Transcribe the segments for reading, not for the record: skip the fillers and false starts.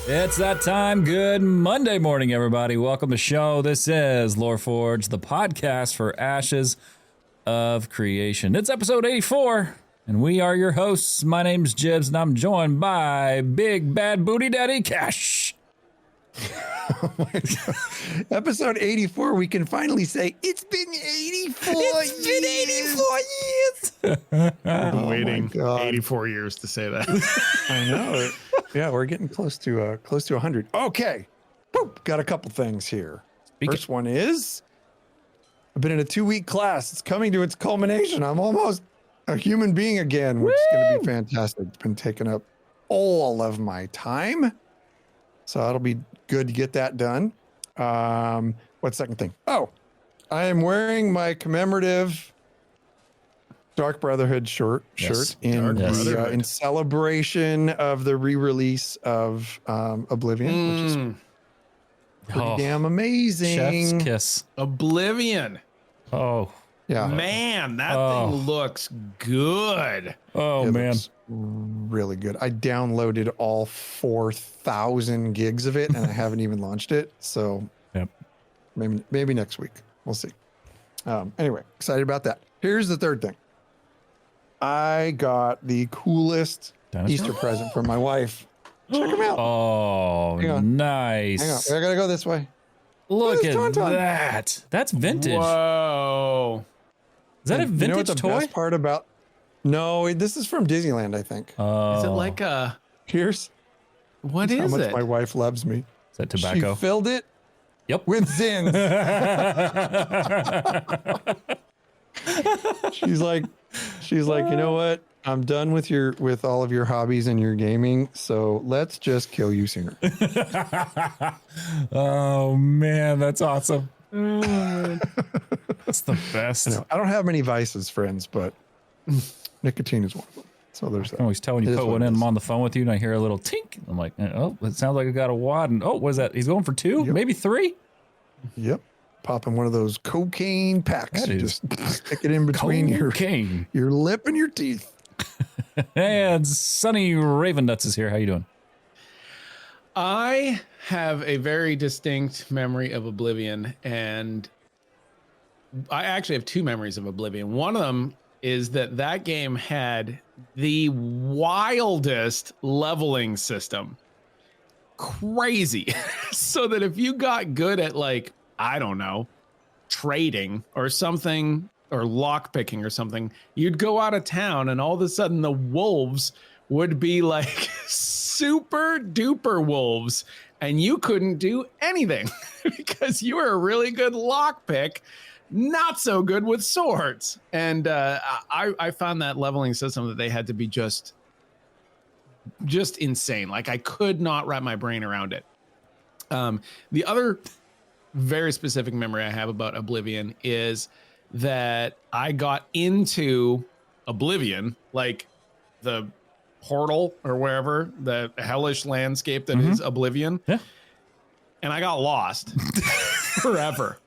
It's that time. Good Monday morning, everybody. Welcome to the show. This is LoreForged, the podcast for Ashes of Creation. It's episode 84, and we are your hosts. My name's Jibs, and I'm joined by Big Bad Booty Daddy Cash. Oh my God. Episode 84, we can finally say it's been 84 It's been 84 years. I've been waiting God. 84 years to say that. I know. Yeah, we're getting close to 100. Okay. Boop. Got a couple things here. First one is I've been in a 2-week class. It's coming to its culmination. I'm almost a human being again, which is going to be fantastic. It's been taking up all of my time. So it'll be good to get that done. What second thing? Oh, I am wearing my commemorative Dark Brotherhood shirt in celebration of the re-release of Oblivion, which is pretty damn amazing. Chef's kiss. Oblivion. Oh. Yeah. Man, that thing looks good. Oh, It man. looks really good. I downloaded all 4,000 gigs of it and I haven't even launched it. So Yep. maybe next week. We'll see. Anyway, excited about that. Here's the third thing. I got the coolest Easter present from my wife. Check them out. Oh, Hang on. nice. Hang on. I gotta go this way. Look Look at at this tauntaun. that. That's vintage. Whoa. Is that a You know what vintage the toy? best part about? No, this is from Disneyland, I think. Oh. Is it like a, Here's what how is much it? my wife loves me. Is that tobacco? She filled it Yep. with Zins. She's like, you know what? I'm done with all of your hobbies and your gaming. So let's just kill you sooner. Oh, man. That's awesome. That's the best. I don't have many vices, friends, but nicotine is one of them. So there's I that. can always tell when you It is put what one it in, is. I'm on the phone with you, and I hear a little tink. I'm like, oh, it sounds like I got a wad. And oh, what is that? He's going for 2, Yep. maybe 3? Yep. Popping one of those cocaine packs. That is Just stick it in between cocaine. your lip and your teeth. And Sonny Raven Nuts is here. How you doing? I have a very distinct memory of Oblivion, and I actually have 2 memories of Oblivion. One of them is that game had the wildest leveling system. Crazy. So that if you got good at, like, I don't know, trading or something, or lock picking or something, you'd go out of town and all of a sudden the wolves would be like super duper wolves and you couldn't do anything because you were a really good lock pick, not so good with swords. And I found that leveling system that they had to be just insane. Like, I could not wrap my brain around it. The other very specific memory I have about Oblivion is that I got into Oblivion, like the portal or wherever, the hellish landscape that is Oblivion. Yeah. And I got lost forever.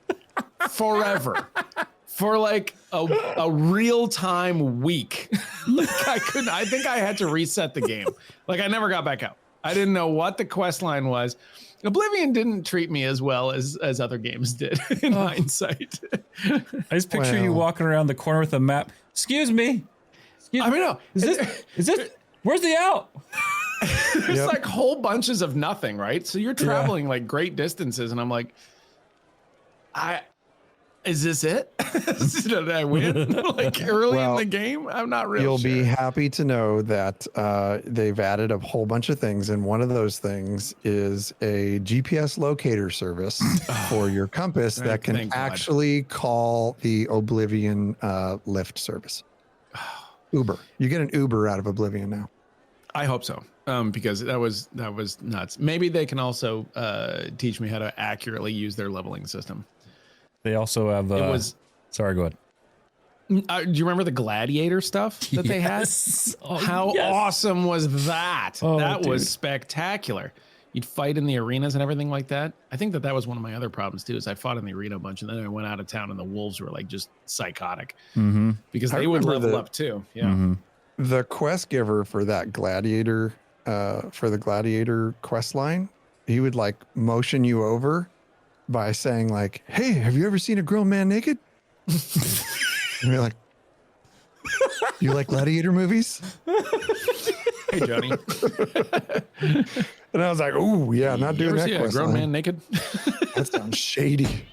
For like a real-time week. Like, I think I had to reset the game. Like, I never got back out. I didn't know what the quest line was. Oblivion didn't treat me as well as other games did in hindsight. I just picture you walking around the corner with a map. Excuse me. I mean, no. Is this, where's the out? There's like whole bunches of nothing, right? So you're traveling like great distances, and I'm like, is this it? Did I win? Like early in the game? I'm not really You'll sure. be happy to know that they've added a whole bunch of things, and one of those things is a GPS locator service for your compass that can thank God. actually call the Oblivion Lyft service. Uber. You get an Uber out of Oblivion now. I hope so, because that was nuts. Maybe they can also teach me how to accurately use their leveling system. They also have. It was. Sorry, go ahead. Do you remember the gladiator stuff that they had? How awesome was that? That was spectacular. You'd fight in the arenas and everything like that. I think that was one of my other problems too, is I fought in the arena a bunch and then I went out of town and the wolves were like just psychotic because they would level up too. Yeah. The quest giver for that gladiator for the Gladiator quest line, he would like motion you over by saying like, "Hey, have you ever seen a grown man naked?" And you're like, "You like Gladiator movies?" Hey, Johnny. And I was like, "Oh yeah, not You doing ever that." see a quest grown line. man naked? That sounds shady.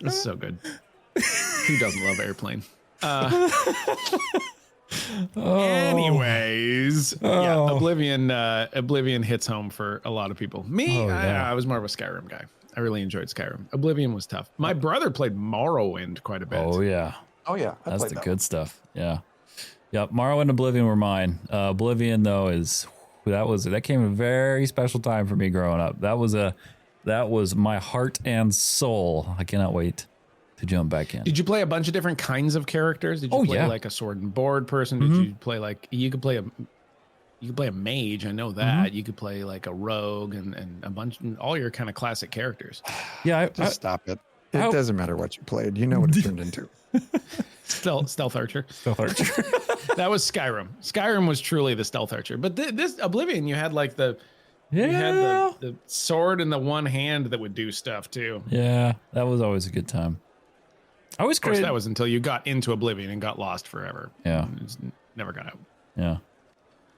It's so good. Who doesn't love Airplane? Anyways, yeah, Oblivion hits home for a lot of people. Me, I was more of a Skyrim guy. I really enjoyed Skyrim. Oblivion was tough. My brother played Morrowind quite a bit. Oh yeah, That's the good stuff. Yeah, yep. Morrowind and Oblivion were mine. Oblivion though that came a very special time for me growing up. That was my heart and soul. I cannot wait to jump back in. Did you play a bunch of different kinds of characters? Did you play like a sword and board person? Did you play like you could play a mage? I know that. You could play like a rogue and a bunch all your kind of classic characters. Yeah, stop it. It doesn't matter what you played. You know what it turned into. Stealth archer. Stealth archer. That was Skyrim. Skyrim was truly the stealth archer. But this Oblivion, you had like the sword in the one hand that would do stuff too. Yeah, that was always a good time. I always Of course, that was until you got into Oblivion and got lost forever. Yeah. Never got out. Yeah.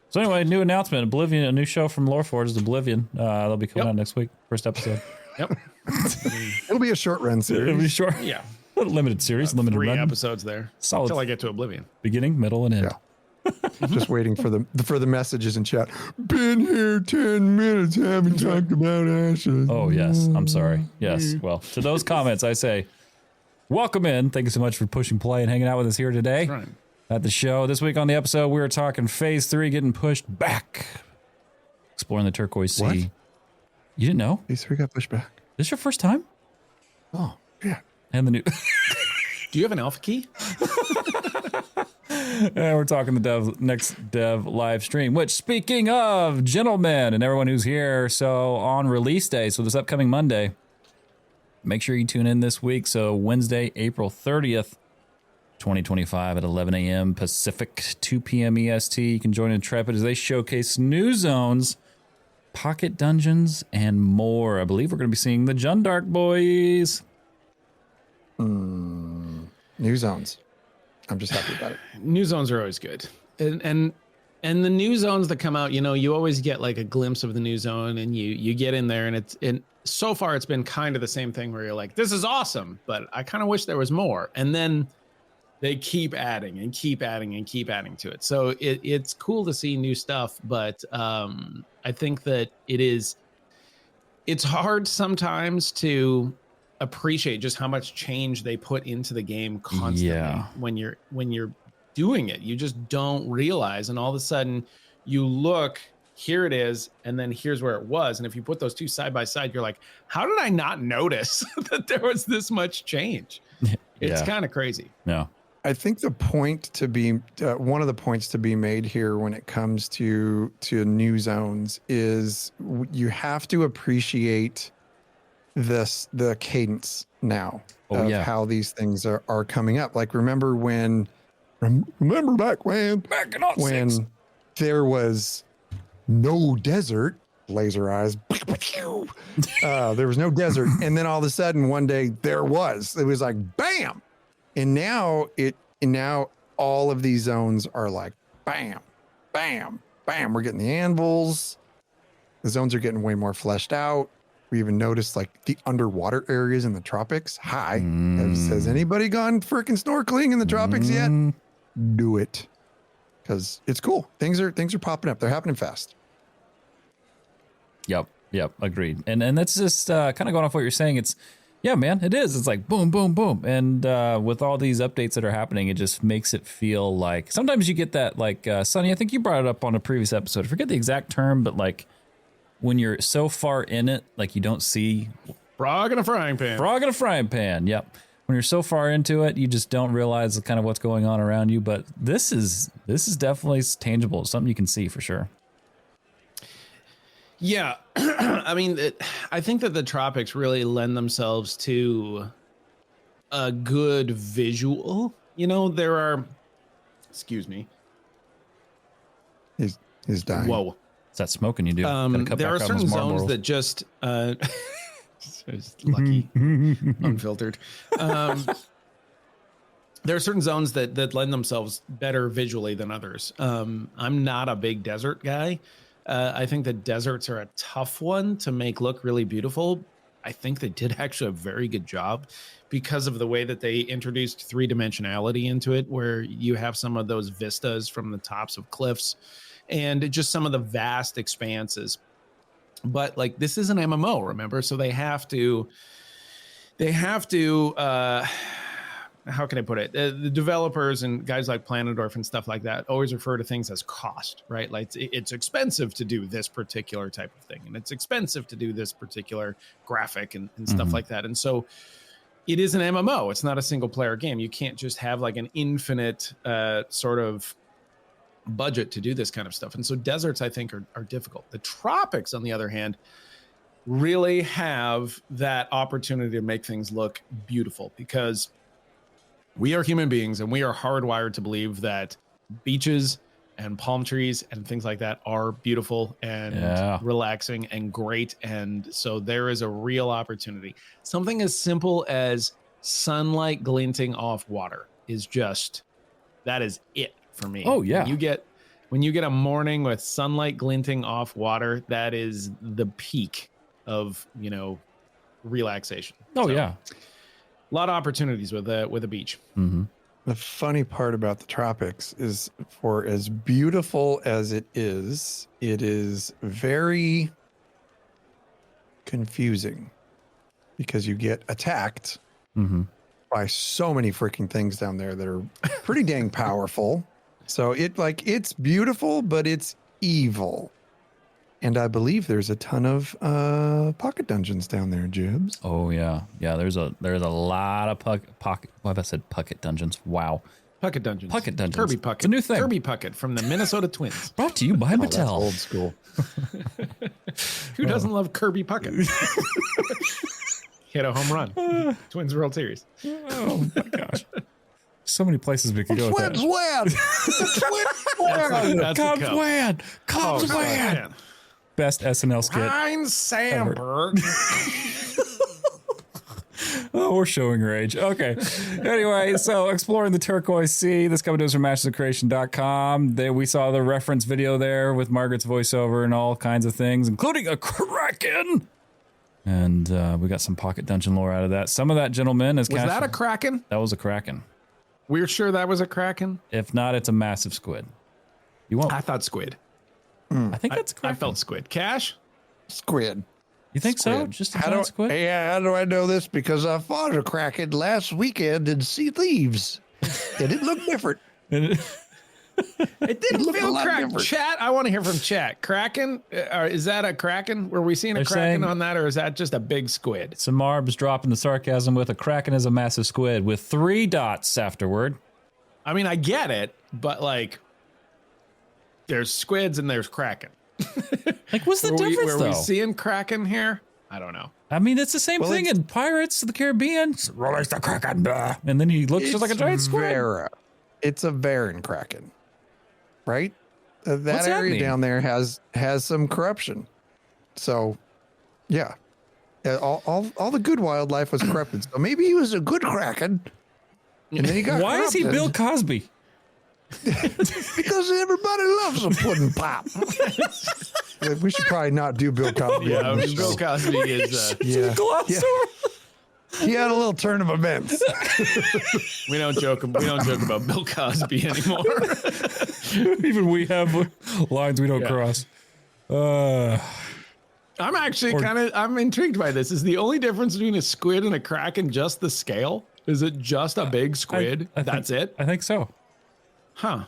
So anyway, new announcement. Oblivion, a new show from LoreForged, Oblivion. They'll be coming out next week. First episode. Yep. It'll be a short run series. It'll be short. Yeah. Limited series, limited 3 run. episodes there. Solid. Until I get to Oblivion. Beginning, middle, and end. Yeah. Just waiting for the messages in chat. Been here 10 minutes, haven't talked about Ashes. Oh, yes. I'm sorry. Yes. Well, to those comments, I say, welcome in. Thank you so much for pushing play and hanging out with us here today Right. at the show. This week on the episode, we were talking Phase 3 getting pushed back. Exploring the Turquoise Sea. What? You didn't know? These 3 got pushed back. This your first time? Oh, yeah. And the new... Do you have an alpha key? And we're talking the next dev live stream, which, speaking of, gentlemen and everyone who's here, so on release day, so this upcoming Monday, make sure you tune in this week. So Wednesday, April 30th, 2025 at 11 a.m. Pacific, 2 p.m. EST. You can join Intrepid as they showcase new zones, pocket dungeons, and more. I believe we're going to be seeing the Jundark boys. New zones. I'm just happy about it. New zones are always good. And the new zones that come out, you always get like a glimpse of the new zone and you get in there and so far it's been kind of the same thing where you're like, this is awesome, but I kind of wish there was more. And then they keep adding and keep adding and keep adding to it. So it's cool to see new stuff, but I think that it's hard sometimes to appreciate just how much change they put into the game constantly when you're doing it. You just don't realize, and all of a sudden you look, here it is, and then here's where it was. And if you put those two side by side, you're like, how did I not notice that there was this much change? It's kind of crazy. No. I think the point to be one of the points to be made here when it comes to new zones is you have to appreciate the cadence now of how these things are coming up. Like remember back when there was no desert, laser eyes, there was no desert, and then all of a sudden one day there was. It was like bam, and now all of these zones are like bam, bam, bam. We're getting the anvils. The zones are getting way more fleshed out. We even noticed like the underwater areas in the tropics. Has anybody gone freaking snorkeling in the tropics yet? Do it, because it's cool. Things are popping up. They're happening fast. Yep, agreed. And that's just kind of going off what you're saying. It's man, it is. It's like boom, boom, boom. And with all these updates that are happening, it just makes it feel like sometimes you get that like Sonny, I think you brought it up on a previous episode. I forget the exact term, but like when you're so far in it, like you don't see frog in a frying pan. Frog in a frying pan. Yep. When you're so far into it, you just don't realize kind of what's going on around you. But this is definitely tangible. It's something you can see for sure. Yeah. I mean, I think that the tropics really lend themselves to a good visual. There are He's dying. Whoa. It's that smoking you do. Gotta cut There back are on certain those zones Marlboros. that just it's lucky, unfiltered. There are certain zones that lend themselves better visually than others. I'm not a big desert guy. I think that deserts are a tough one to make look really beautiful. I think they did actually a very good job because of the way that they introduced three-dimensionality into it, where you have some of those vistas from the tops of cliffs and just some of the vast expanses. But like, this is an MMO, remember? So they have to how can I put it? The developers and guys like Planetdorf and stuff like that always refer to things as cost, right? Like it's expensive to do this particular type of thing, and it's expensive to do this particular graphic and stuff like that. And so it is an MMO. It's not a single player game. You can't just have like an infinite sort of budget to do this kind of stuff. And so deserts, I think, are difficult. The tropics, on the other hand, really have that opportunity to make things look beautiful, because we are human beings and we are hardwired to believe that beaches and palm trees and things like that are beautiful and relaxing and great. And so there is a real opportunity. Something as simple as sunlight glinting off water is just, that is it for me. Oh yeah. When you get a morning with sunlight glinting off water, that is the peak of, relaxation. Oh yeah. A lot of opportunities with a beach. Mm-hmm. The funny part about the tropics is, for as beautiful as it is very confusing, because you get attacked by so many freaking things down there that are pretty dang powerful. So it's beautiful, but it's evil. And I believe there's a ton of pocket dungeons down there, Jibs. Oh yeah. There's a lot of pocket. What have I said? Pocket dungeons. Wow. Puckett dungeons. Puckett dungeons. Kirby Puckett. It's a new thing. Kirby Puckett from the Minnesota Twins. Brought to you by That's Mattel. old school. Who doesn't love Kirby Puckett? Hit a home run. Twins World Series. Oh my gosh. So many places we could go with that. Twins win. That's Cubs the cup. win. Cubs win. Man. Best SNL skit. Heinz Sandberg. Oh, we're showing rage. Okay. Anyway, so exploring the Turquoise Sea. This coming to us from AshesOfCreation.com. We saw the reference video there with Margaret's voiceover and all kinds of things, including a Kraken. And we got some pocket dungeon lore out of that. Some of that, gentlemen, is Was that a Kraken? That was a Kraken. We're sure that was a Kraken? If not, it's a massive squid. You won't. I thought squid. I think that's Kraken. I felt squid. Cash? Squid. You think so? Squid. Just a giant squid? Yeah, how do I know this? Because I fought a Kraken last weekend in Sea Thieves. And it looked different. It didn't looked a feel lot Kraken. different. Chat, I want to hear from chat. Kraken? Is that a Kraken? Were we seeing a They're Kraken saying- on that, or is that just a big squid? Samarb's dropping the sarcasm with a Kraken is a massive squid with 3 dots afterward. I mean, I get it, but like, there's squids and there's Kraken. Like, what's the Were difference, we though? seeing Kraken here? I don't know. I mean, it's the same Well, thing in Pirates of the Caribbean. Release the Kraken. Blah. And then he looks just like a giant squid. It's a Varan Kraken, right? That What's that area mean? down there has some corruption. So, yeah. All the good wildlife was corrupted. So maybe he was a good Kraken. And then he got Why is he corrupted. Bill Cosby? Because everybody loves a pudding pop. We should probably not do Bill Cosby. Yeah, on this Bill show. Cosby is. Yeah. Gloss Yeah. He had a little turn of events. We don't joke about Bill Cosby anymore. Even we have lines we don't Yeah. cross. I'm actually I'm intrigued by this. Is the only difference between a squid and a Kraken just the scale? Is it just a big squid? I think- That's it? I think so. Huh.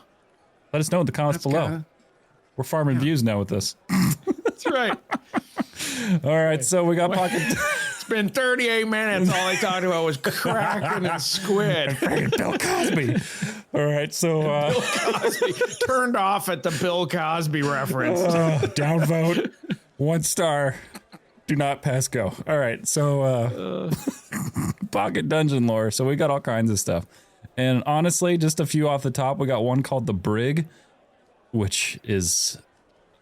Let us know in the comments That's below. kinda- We're farming views now with this. That's right. All right, so we got pocket. It's been 38 minutes. All I talked about was Kraken and squid. Bill Cosby. All right, so Bill Cosby turned off at the Bill Cosby reference. downvote, 1 star. Do not pass go. All right, so pocket dungeon lore. So we got all kinds of stuff. And honestly, just a few off the top. We got one called the Brig. which is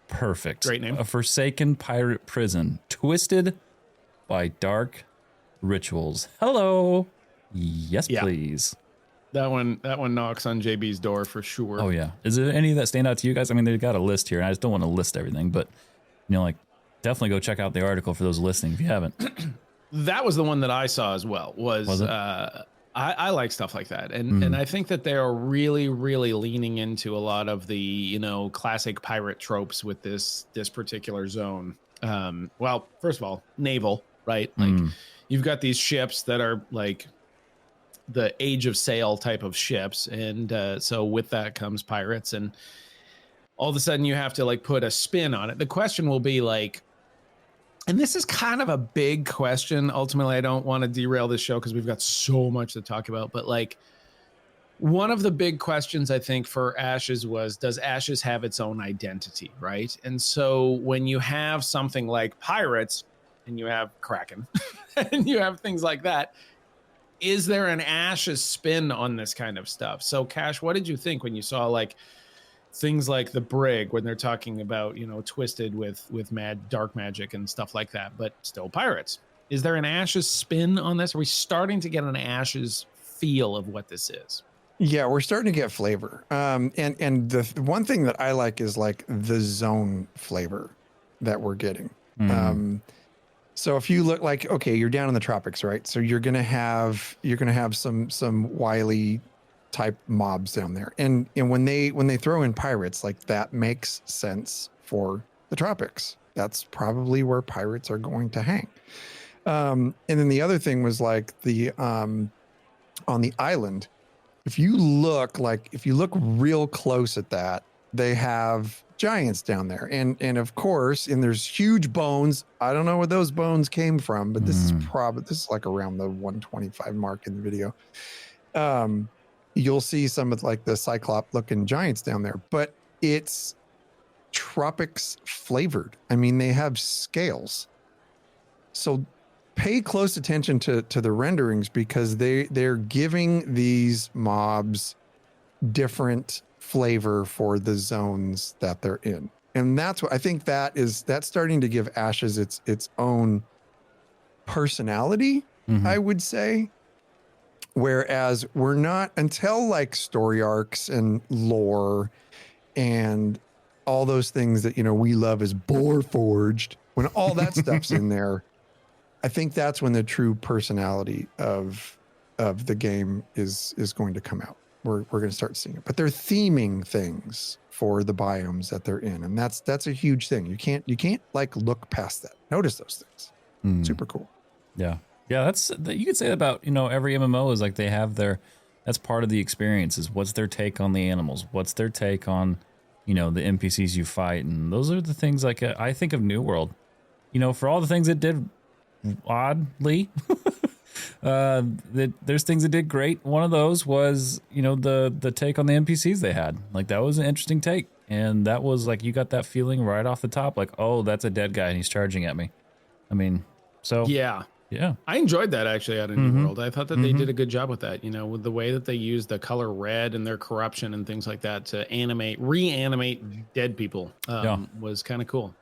perfect. Great name. A forsaken pirate prison, twisted by dark rituals. Hello. Yes, please. That one knocks on JB's door for sure. Oh yeah. Is there any that stand out to you guys? I mean, they've got a list here, and I just don't want to list everything, but like definitely go check out the article for those listening if you haven't. That was the one that I saw as well. Was it? I like stuff like that, and I think that they are really, really leaning into a lot of the classic pirate tropes with this particular zone. Well, first of all, naval, right? Like you've got these ships that are like the Age of Sail type of ships, and so with that comes pirates, and all of a sudden you have to like put a spin on it. The question will be like, and this is kind of a big question. Ultimately, I don't want to derail this show because we've got so much to talk about. But like, one of the big questions I think for Ashes was, does Ashes have its own identity, right? And so when you have something like pirates and you have Kraken and you have things like that, is there an Ashes spin on this kind of stuff? So Cash, what did you think when you saw like things like the Brig, when they're talking about, twisted with dark magic and stuff like that, but still pirates? Is there an Ashes spin on this? Are we starting to get an Ashes feel of what this is? Yeah, we're starting to get flavor. And the one thing that I like is like the zone flavor that we're getting. So if you look like, okay, you're down in the tropics, right? So you're gonna have some wily type mobs down there, and when they throw in pirates, like that makes sense for the tropics. That's probably where pirates are going to hang. And then the other thing was like the on the island, if you look real close at that, they have giants down there, and of course, and there's huge bones. I don't know where those bones came from, but this is like around the 125 mark in the video. You'll see some of like the Cyclop looking giants down there, but it's tropics flavored. I mean, they have scales. So pay close attention to the renderings, because they're giving these mobs different flavor for the zones that they're in. And that's what I think that's starting to give Ashes its own personality, I would say. Whereas we're not, until like story arcs and lore and all those things that, we love as LoreForged, when all that stuff's in there, I think that's when the true personality of the game is going to come out. We're going to start seeing it, but they're theming things for the biomes that they're in. And that's a huge thing. You can't like look past that. Notice those things. Super cool. Yeah. Yeah, you could say that about, every MMO is like they have that's part of the experience, is what's their take on the animals? What's their take on, the NPCs you fight? And those are the things like I think of New World, for all the things it did oddly, there's things that did great. One of those was, the take on the NPCs they had. Like that was an interesting take. And that was like, you got that feeling right off the top, like, oh, that's a dead guy and he's charging at me. I mean, so. Yeah. I enjoyed that actually out of New World. I thought that they did a good job with that, with the way that they used the color red and their corruption and things like that to reanimate dead people was kind of cool.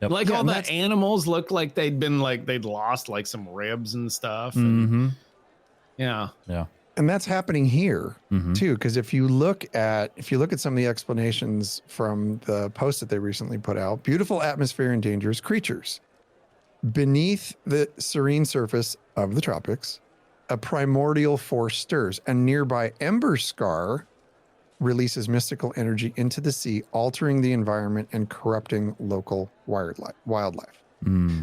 Yep. Like all the animals looked like they'd lost like some ribs and stuff. And, yeah. And that's happening here too, because if you look at some of the explanations from the post that they recently put out, beautiful atmosphere and dangerous creatures. Beneath the serene surface of the tropics, a primordial force stirs. A nearby ember scar releases mystical energy into the sea, altering the environment and corrupting local wildlife.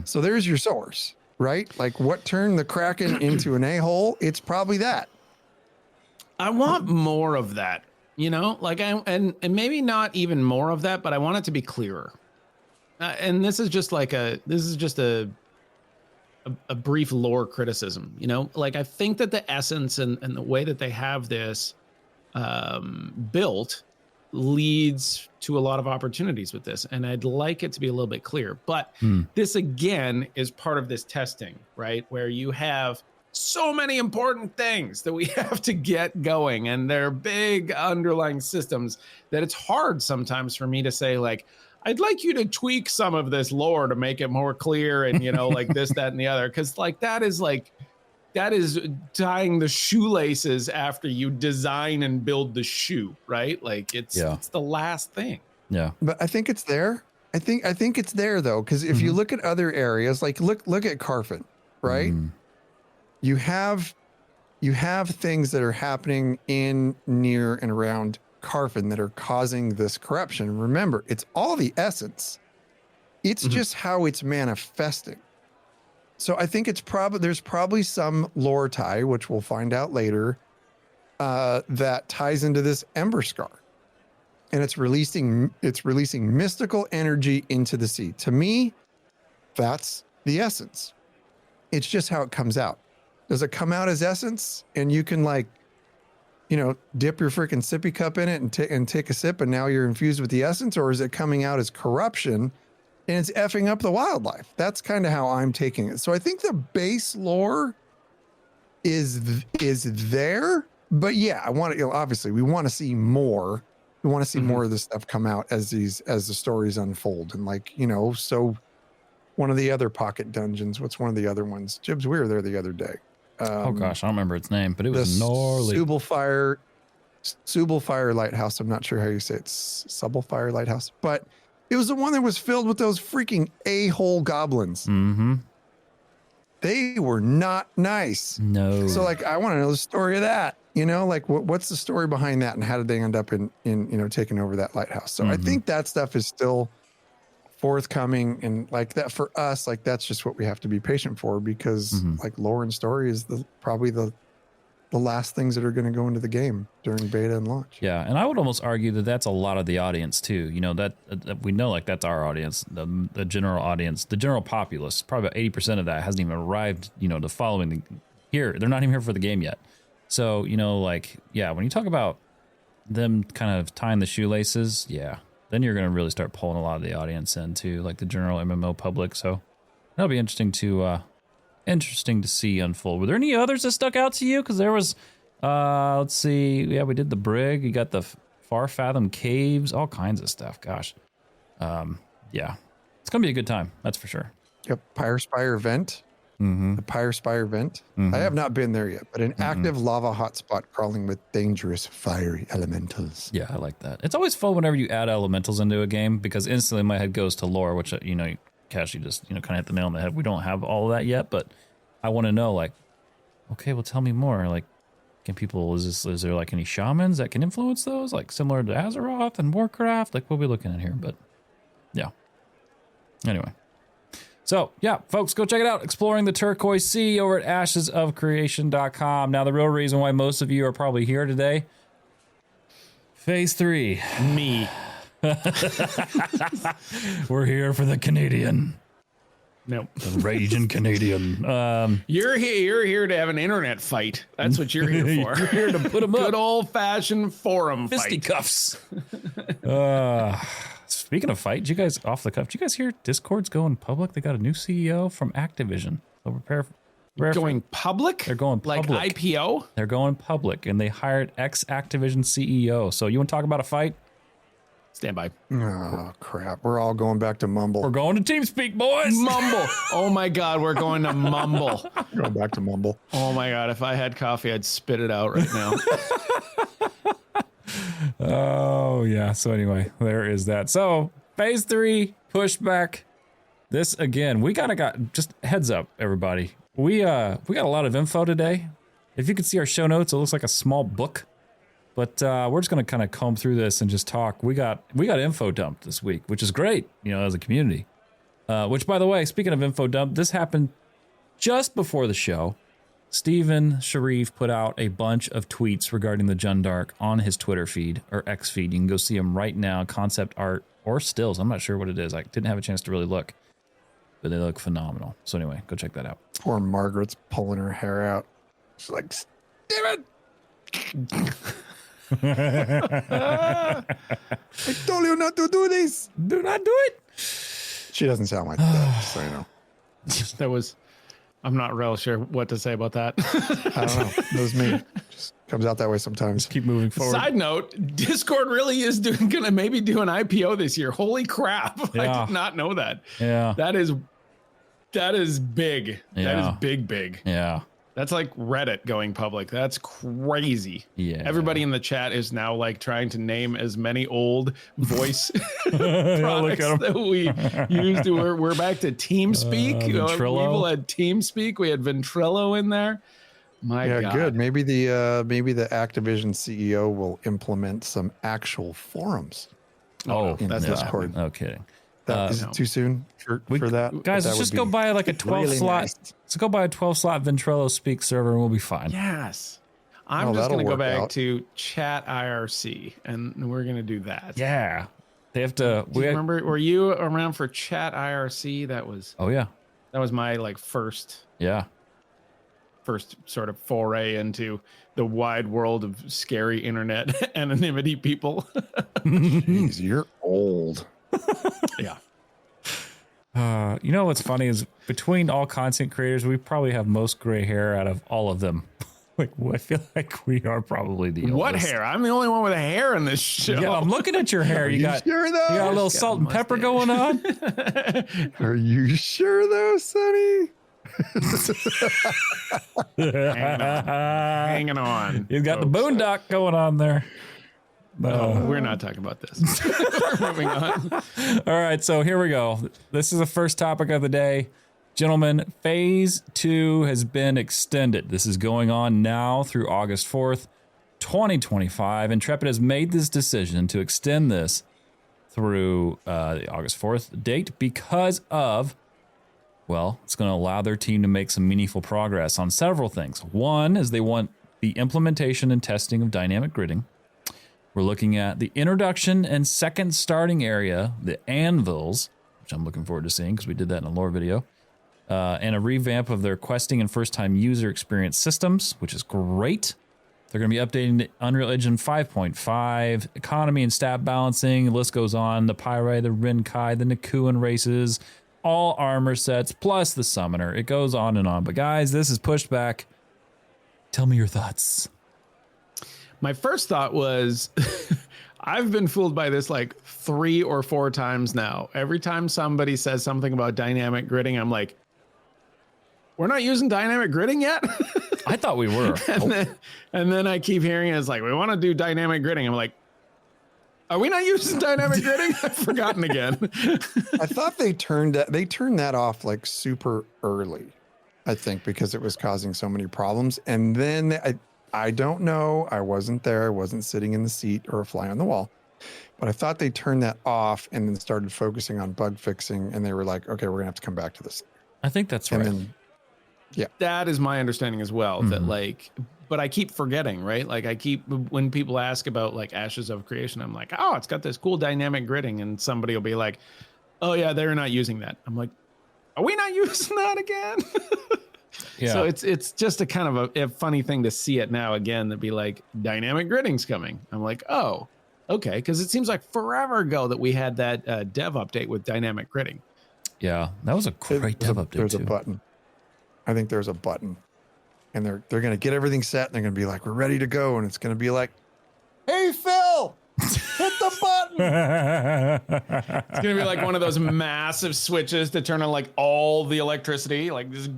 So there's your source, right? Like what turned the Kraken into an a-hole? It's probably that. I want more of that, like and maybe not even more of that, but I want it to be clearer. And this is just a brief lore criticism, like I think that the essence and the way that they have this built leads to a lot of opportunities with this. And I'd like it to be a little bit clear, but this again is part of this testing, right? Where you have so many important things that we have to get going, and they're big underlying systems that it's hard sometimes for me to say, like, I'd like you to tweak some of this lore to make it more clear and, you know, like this, that, and the other. Because that is tying the shoelaces after you design and build the shoe, right? Like it's the last thing. Yeah. But I think it's there. I think it's there though, because if you look at other areas, like look at Carfin, right? You have things that are happening in, near, and around Carfin that are causing this corruption. Remember, it's all the essence. It's just how it's manifesting. So I think there's probably some lore tie, which we'll find out later, that ties into this Ember Scar. And it's releasing mystical energy into the sea. To me, that's the essence. It's just how it comes out. Does it come out as essence and you can, like, you know, dip your freaking sippy cup in it and take a sip and now you're infused with the essence? Or is it coming out as corruption and it's effing up the wildlife? That's kind of how I'm taking it. So I think the base lore is there, but yeah, I want to, you know, obviously we want to see more. We want to see more of this stuff come out as the stories unfold. And, like, you know, so one of the other pocket dungeons, what's one of the other ones? Jibs, we were there the other day. Oh gosh, I don't remember its name, but it was gnarly. Subal Fire Lighthouse. I'm not sure how you say it. Subal Fire Lighthouse, but it was the one that was filled with those freaking a-hole goblins. They were not nice. No. So, like, I want to know the story of that. You know, like what's the story behind that, and how did they end up in you know, taking over that lighthouse? So I think that stuff is still forthcoming, and like that for us, like that's just what we have to be patient for, because like lore and story is probably the last things that are going to go into the game during beta and launch. Yeah, and I would almost argue that that's a lot of the audience too. You know, that we know, like, that's our audience, the general audience, the general populace. Probably about 80% of that hasn't even arrived, you know, to following here. They're not even here for the game yet. So, you know, like, yeah, when you talk about them kind of tying the shoelaces, yeah, then you're going to really start pulling a lot of the audience into, like, the general MMO public. So that'll be interesting to see unfold. Were there any others that stuck out to you? Because there was, let's see, yeah, we did the brig. You got the Far Fathom Caves, all kinds of stuff. Gosh, yeah, it's gonna be a good time. That's for sure. Yep, Pyre Spire Vent. The Pyre Spire Vent. I have not been there yet, but an active lava hotspot crawling with dangerous fiery elementals. Yeah, I like that. It's always fun whenever you add elementals into a game, because instantly my head goes to lore, which, you know, Cash, you just, you know, kind of hit the nail on the head. We don't have all of that yet, but I want to know, like, okay, well, tell me more. Like, can people, is there like any shamans that can influence those, like similar to Azeroth and Warcraft? Like, what are we looking at here? But yeah. Anyway. So, yeah, folks, go check it out. Exploring the Turquoise Sea over at AshesOfCreation.com. Now, the real reason why most of you are probably here today, Phase 3. Me. We're here for the Canadian. Nope. The raging Canadian. You're here to have an internet fight. That's what you're here for. You're here to put them up. Good old-fashioned forum fight. Fisticuffs. Speaking of fight, did you guys, off the cuff, did you guys hear Discord's going public? They got a new CEO from Activision. So prepare going public? They're going public. Like IPO? They're going public, and they hired ex-Activision CEO. So you want to talk about a fight? Stand by. Oh, crap. We're all going back to Mumble. We're going to TeamSpeak, boys. Mumble. Oh, my God. We're going to Mumble. Going back to Mumble. Oh, my God. If I had coffee, I'd spit it out right now. Oh, yeah. So anyway, there is that. So Phase 3 pushback. This, again, we got just heads up, everybody. We got a lot of info today. If you can see our show notes, it looks like a small book. But we're just going to kind of comb through this and just talk. We got info dumped this week, which is great, you know, as a community. Which, by the way, speaking of info dump, this happened just before the show. Steven Sharif put out a bunch of tweets regarding the Jundark on his Twitter feed, or X feed. You can go see them right now, concept art or stills. I'm not sure what it is. I didn't have a chance to really look, but they look phenomenal. So anyway, go check that out. Poor Margaret's pulling her hair out. She's like, Steven! I told you not to do this. Do not do it. She doesn't sound like that, so you know. That was I'm not real sure what to say about that. I don't know. That was me. Just comes out that way sometimes. Keep moving forward. Side note, Discord really is gonna maybe do an IPO this year. Holy crap. Yeah. I did not know that. Yeah. That is big. Yeah. That is big. Yeah. That's like Reddit going public. That's crazy. Yeah. Everybody in the chat is now like trying to name as many old voice Look products at 'em. that we used to. We're back to TeamSpeak. Ventrilo. People had TeamSpeak. We had Ventrilo in there. My God. Good. Maybe the Activision CEO will implement some actual forums. Oh, in that's Discord. No kidding. Is it too soon for that? Guys, That let's would just go be buy like a 12 really slot. nice. Let's go buy a 12 slot Ventrilo Speak server and we'll be fine. Yes. I'm Oh, just going to that'll go work back out. to chat IRC and we're going to do that. Yeah. They have to. Do you remember, were you around for chat IRC? That was my like first Yeah. sort of foray into the wide world of scary internet anonymity people. Jeez, you're old. Yeah. You know what's funny is between all content creators, we probably have most gray hair out of all of them. Like, I feel like we are probably the What oldest. hair? I'm the only one with a hair in this show. Yeah, I'm looking at your hair. You got sure though? you got a little got a salt and pepper mustache. going on. Are you sure though, Sonny? Hanging on. You got the folks. boondock going on there. Oh, we're not talking about this. We're moving on. All right, so here we go. This is the first topic of the day. Gentlemen, Phase 2 has been extended. This is going on now through August 4th, 2025. Intrepid has made this decision to extend this through the August 4th date because of, well, it's going to allow their team to make some meaningful progress on several things. One is they want the implementation and testing of dynamic gridding. We're looking at the introduction and second starting area, the anvils, which I'm looking forward to seeing because we did that in a lore video, and a revamp of their questing and first-time user experience systems, which is great. They're going to be updating the Unreal Engine 5.5, economy and stat balancing, the list goes on, the Pyrai, the Rinkai, the Nikuan races, all armor sets, plus the Summoner. It goes on and on. But guys, this is pushed back. Tell me your thoughts. My first thought was I've been fooled by this like 3 or 4 times now. Every time somebody says something about dynamic gridding, I'm like, we're not using dynamic gridding yet? I thought we were. and then I keep hearing it's like, we want to do dynamic gridding. I'm like, are we not using dynamic gridding? I've forgotten again. I thought they turned that off like super early, I think, because it was causing so many problems. And then I don't know. I wasn't there. I wasn't sitting in the seat or a fly on the wall. But I thought they turned that off and then started focusing on bug fixing. And they were like, okay, we're going to have to come back to this. I think that's And right. then, That is my understanding as well. That like, but I keep forgetting, right? Like when people ask about like Ashes of Creation, I'm like, oh, it's got this cool dynamic gridding. And somebody will be like, oh yeah, they're not using that. I'm like, are we not using that again? Yeah. So it's just a kind of a funny thing to see it now again, to be like dynamic gridding's coming. I'm like, oh, okay. Cause it seems like forever ago that we had that dev update with dynamic gridding. Yeah, that was a great dev update there's too. a button. I think there's a button. And they're going to get everything set and they're going to be like, we're ready to go. And it's going to be like, hey, Phil, hit the button. It's going to be like one of those massive switches to turn on like all the electricity, like this.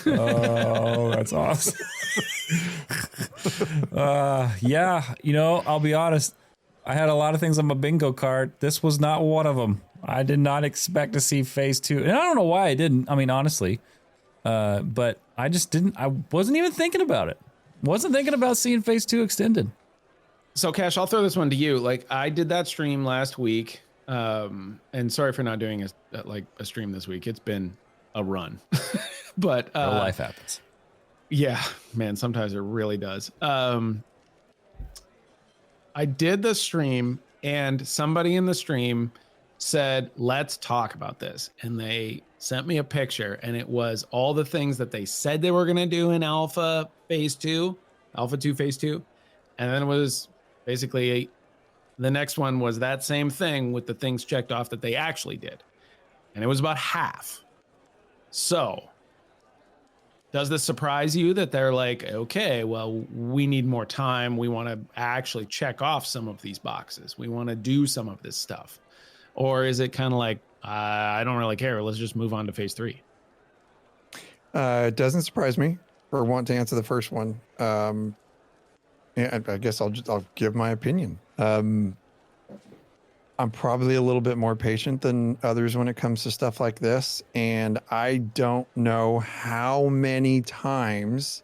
Oh, that's awesome. Yeah, you know, I'll be honest. I had a lot of things on my bingo card. This was not one of them. I did not expect to see Phase 2. And I don't know why I didn't. I mean, honestly. But I just didn't. I wasn't even thinking about it. Wasn't thinking about seeing Phase 2 extended. So, Cash, I'll throw this one to you. Like, I did that stream last week. And sorry for not doing a stream this week. It's been a run. But Life happens. Yeah, man, sometimes it really does. I did the stream and somebody in the stream said, let's talk about this. And they sent me a picture and it was all the things that they said they were going to do in Alpha 2 Phase 2. And then it was basically the next one was that same thing with the things checked off that they actually did. and it was about half. So does this surprise you that they're like, okay, well, we need more time. We want to actually check off some of these boxes. We want to do some of this stuff. Or is it kind of like, I don't really care. Let's just move on to phase 3. It doesn't surprise me, or want to answer the first one. Yeah, I guess I'll give my opinion. I'm probably a little bit more patient than others when it comes to stuff like this. And I don't know how many times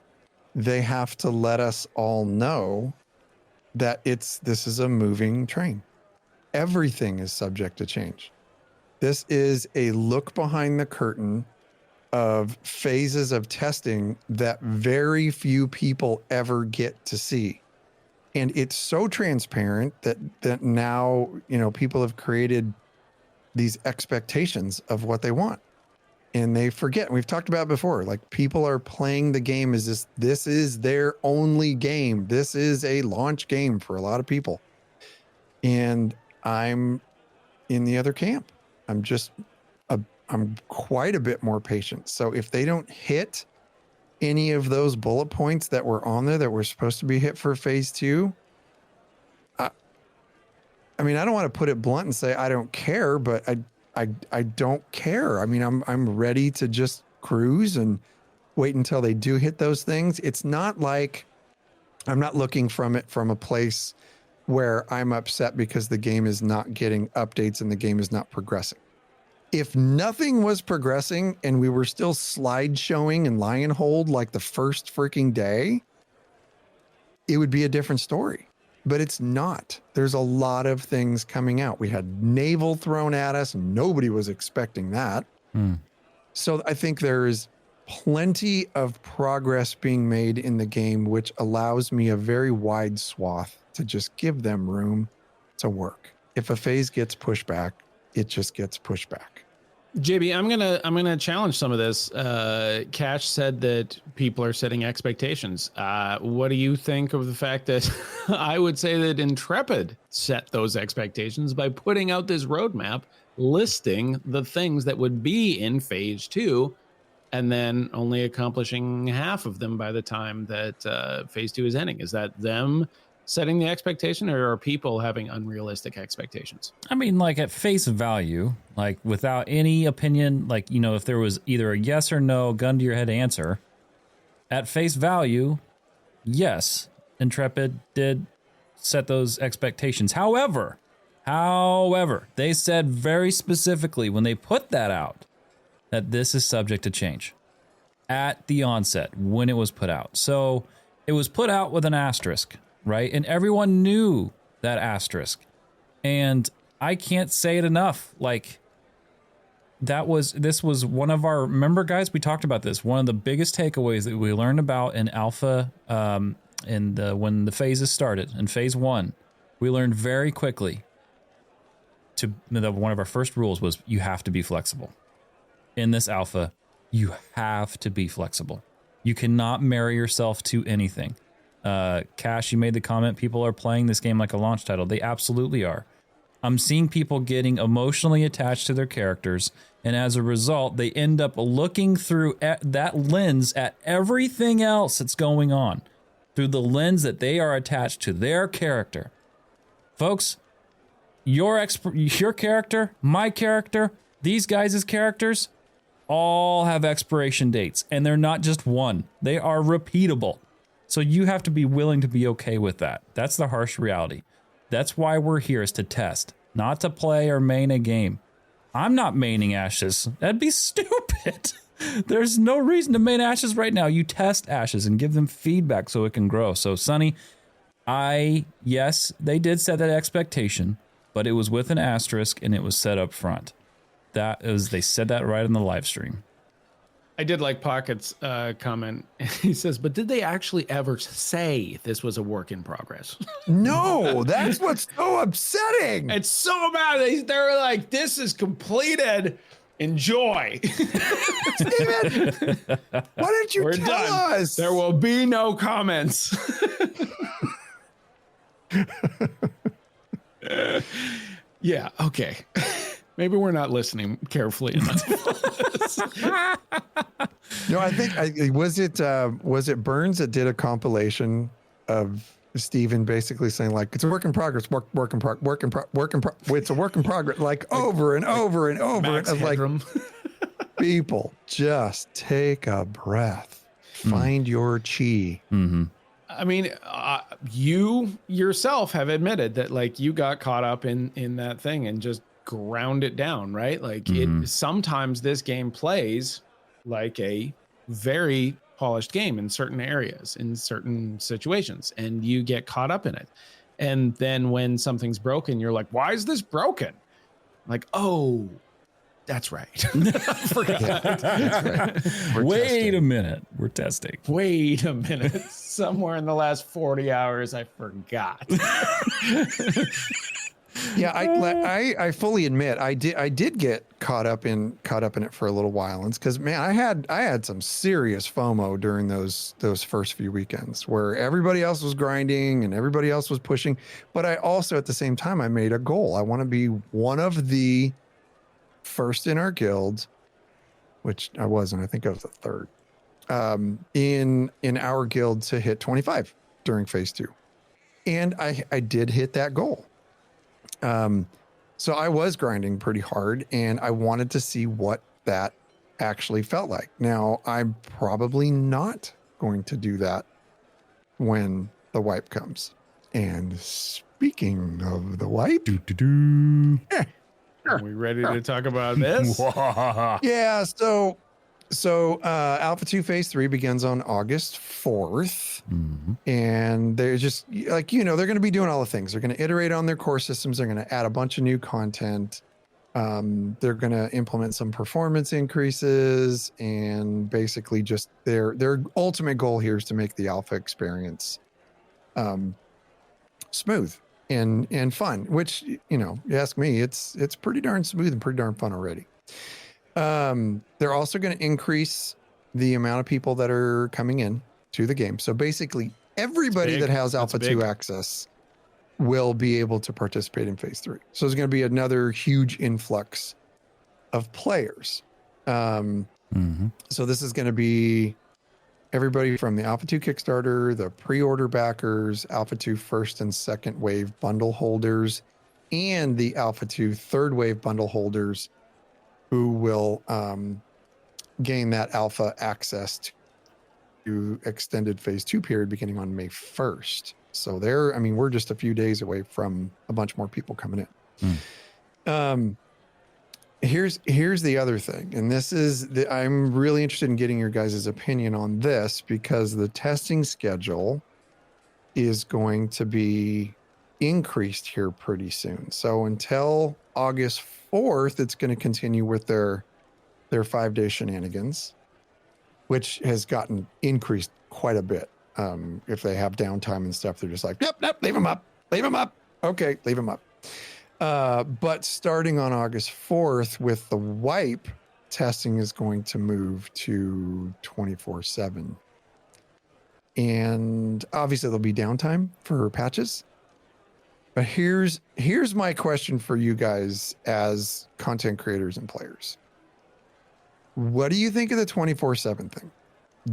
they have to let us all know that this is a moving train. Everything is subject to change. This is a look behind the curtain of phases of testing that very few people ever get to see. And it's so transparent that now, people have created these expectations of what they want. And they forget. We've talked about it before. Like, people are playing the game as this is their only game. This is a launch game for a lot of people. And I'm in the other camp. I'm quite a bit more patient. So if they don't hit any of those bullet points that were on there that were supposed to be hit for phase 2, I don't want to put it blunt and say I don't care, but I don't care. I mean, I'm ready to just cruise and wait until they do hit those things. It's not like I'm not looking from a place where I'm upset because the game is not getting updates and the game is not progressing. If nothing was progressing and we were still slide showing and lion hold like the first freaking day, it would be a different story. But it's not. There's a lot of things coming out. We had naval thrown at us. Nobody was expecting that. So I think there is plenty of progress being made in the game, which allows me a very wide swath to just give them room to work. If a phase gets pushed back, it just gets pushed back. JB, I'm gonna challenge some of this. Cash said that people are setting expectations. What do you think of the fact that I would say that Intrepid set those expectations by putting out this roadmap listing the things that would be in phase 2, and then only accomplishing half of them by the time that phase 2 is ending? Is that them setting the expectation, or are people having unrealistic expectations? I mean, like, at face value, like, without any opinion, like, if there was either a yes or no gun to your head answer, at face value, yes, Intrepid did set those expectations. However, they said very specifically when they put that out that this is subject to change at the onset when it was put out. So it was put out with an asterisk, right? And everyone knew that asterisk. And I can't say it enough. Like, this was one of our, remember, guys, we talked about this. One of the biggest takeaways that we learned about in alpha, when the phases started in phase 1, we learned very quickly one of our first rules was you have to be flexible. In this alpha, you have to be flexible. You cannot marry yourself to anything. Cash, you made the comment, people are playing this game like a launch title. They absolutely are. I'm seeing people getting emotionally attached to their characters, and as a result, they end up looking through that lens at everything else that's going on, through the lens that they are attached to their character. Folks, your character, my character, these guys' characters all have expiration dates, and they're not just one. They are repeatable. So you have to be willing to be okay with that. That's the harsh reality. That's why we're here, is to test, not to play or main a game. I'm not maining Ashes. That'd be stupid. There's no reason to main Ashes right now. You test Ashes and give them feedback so it can grow. So, Sonny, yes, they did set that expectation, but it was with an asterisk and it was set up front. They said that right in the live stream. I did like Pocket's comment. He says, but did they actually ever say this was a work in progress? No, that's what's so upsetting. It's so bad. They're like, this is completed. Enjoy. Steven, why didn't you tell us? There will be no comments. Yeah, okay. Maybe we're not listening carefully enough. No, I think was it Burns that did a compilation of Steven basically saying like it's a work in progress, it's a work in progress, like over and over and over. Max It's like Headroom. people just take a breath, find your chi. Mm-hmm. I mean, you yourself have admitted that like you got caught up in that thing and just ground it down, right? Like it sometimes this game plays like a very polished game in certain areas, in certain situations, and you get caught up in it. And then when something's broken, you're like, why is this broken? Like, oh, that's right. Forgot. That's right. Wait a minute. We're testing. Wait a minute. Somewhere in the last 40 hours, I forgot. Yeah, I fully admit I did get caught up in it for a little while, and it's because man, I had some serious FOMO during those first few weekends where everybody else was grinding and everybody else was pushing, but I also at the same time I made a goal. I want to be one of the first in our guild, which I wasn't. I think I was the third in our guild to hit 25 during phase 2, and I did hit that goal. So I was grinding pretty hard and I wanted to see what that actually felt like. Now, I'm probably not going to do that when the wipe comes. And speaking of the wipe, Are we ready to talk about this? yeah, so Alpha 2 Phase 3 begins on August 4th. Mm-hmm. And they're just like, they're going to be doing all the things. They're going to iterate on their core systems. They're going to add a bunch of new content. They're going to implement some performance increases, and basically just their ultimate goal here is to make the alpha experience smooth and fun, which, you ask me, it's pretty darn smooth and pretty darn fun already. They're also going to increase the amount of people that are coming in to the game. So basically everybody that has Alpha 2 access will be able to participate in phase 3. So there's going to be another huge influx of players. So this is going to be everybody from the Alpha 2 Kickstarter, the pre-order backers, Alpha 2 first and second wave bundle holders, and the Alpha 2 third wave bundle holders who will gain that alpha access to extended phase 2 period beginning on May 1st. So we're just a few days away from a bunch more people coming in. Here's the other thing, and this is I'm really interested in getting your guys' opinion on this, because the testing schedule is going to be increased here pretty soon. So until August 4th, it's going to continue with their 5-day shenanigans, which has gotten increased quite a bit. If they have downtime and stuff, they're just like, yep, leave them up. Okay, leave them up. But starting on August 4th with the wipe, testing is going to move to 24/7. And obviously there'll be downtime for patches. But here's my question for you guys as content creators and players. What do you think of the 24/7 thing?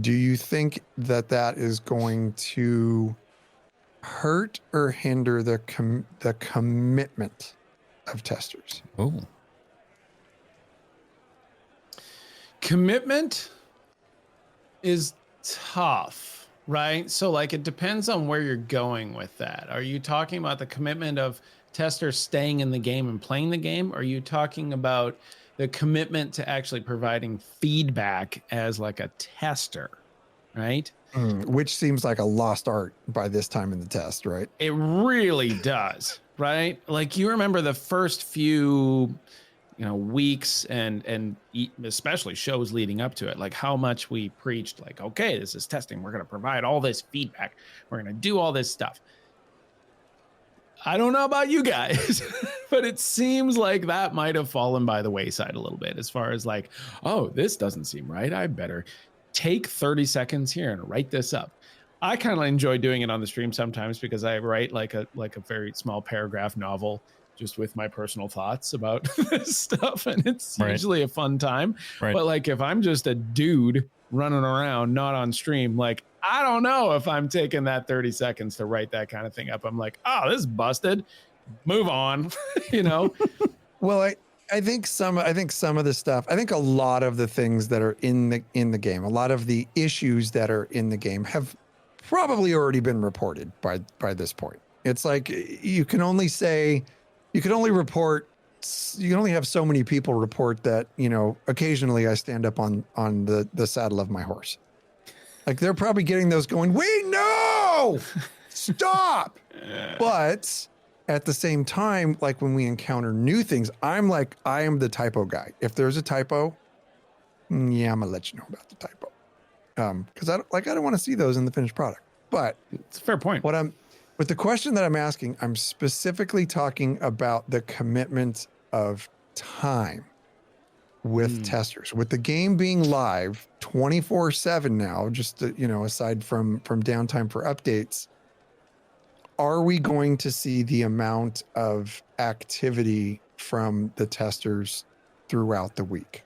Do you think that is going to hurt or hinder the commitment of testers? Oh, Commitment is tough, right? So like it depends on where you're going with that. Are you talking about the commitment of testers staying in the game and playing the game? Or are you talking about the commitment to actually providing feedback as like a tester, right? Which seems like a lost art by this time in the test, right? It really does, right? Like you remember the first few, weeks and especially shows leading up to it, like how much we preached, like, okay, this is testing. We're going to provide all this feedback. We're going to do all this stuff. I don't know about you guys, but it seems like that might have fallen by the wayside a little bit as far as like, oh, this doesn't seem right. I better take 30 seconds here and write this up. I kind of enjoy doing it on the stream sometimes because I write like a very small paragraph novel just with my personal thoughts about this stuff, and it's usually a fun time. But like, if I'm just a dude running around, not on stream, like, I don't know if I'm taking that 30 seconds to write that kind of thing up. I'm like, oh, this is busted. Move on, you know? Well, I think some of the stuff, I think a lot of the things that are in the game, a lot of the issues that are in the game have probably already been reported by this point. It's like you can only have so many people report that, you know, occasionally I stand up on the saddle of my horse. Like, they're probably getting those going, wait, no, stop. But at the same time, like, when we encounter new things, I am the typo guy. If there's a typo, yeah, I'm gonna let you know about the typo. Because I don't want to see those in the finished product. But it's a fair point. With the question that I'm asking, I'm specifically talking about the commitment of time with testers. With the game being live 24/7 now, just to, you know, aside from downtime for updates, are we going to see the amount of activity from the testers throughout the week?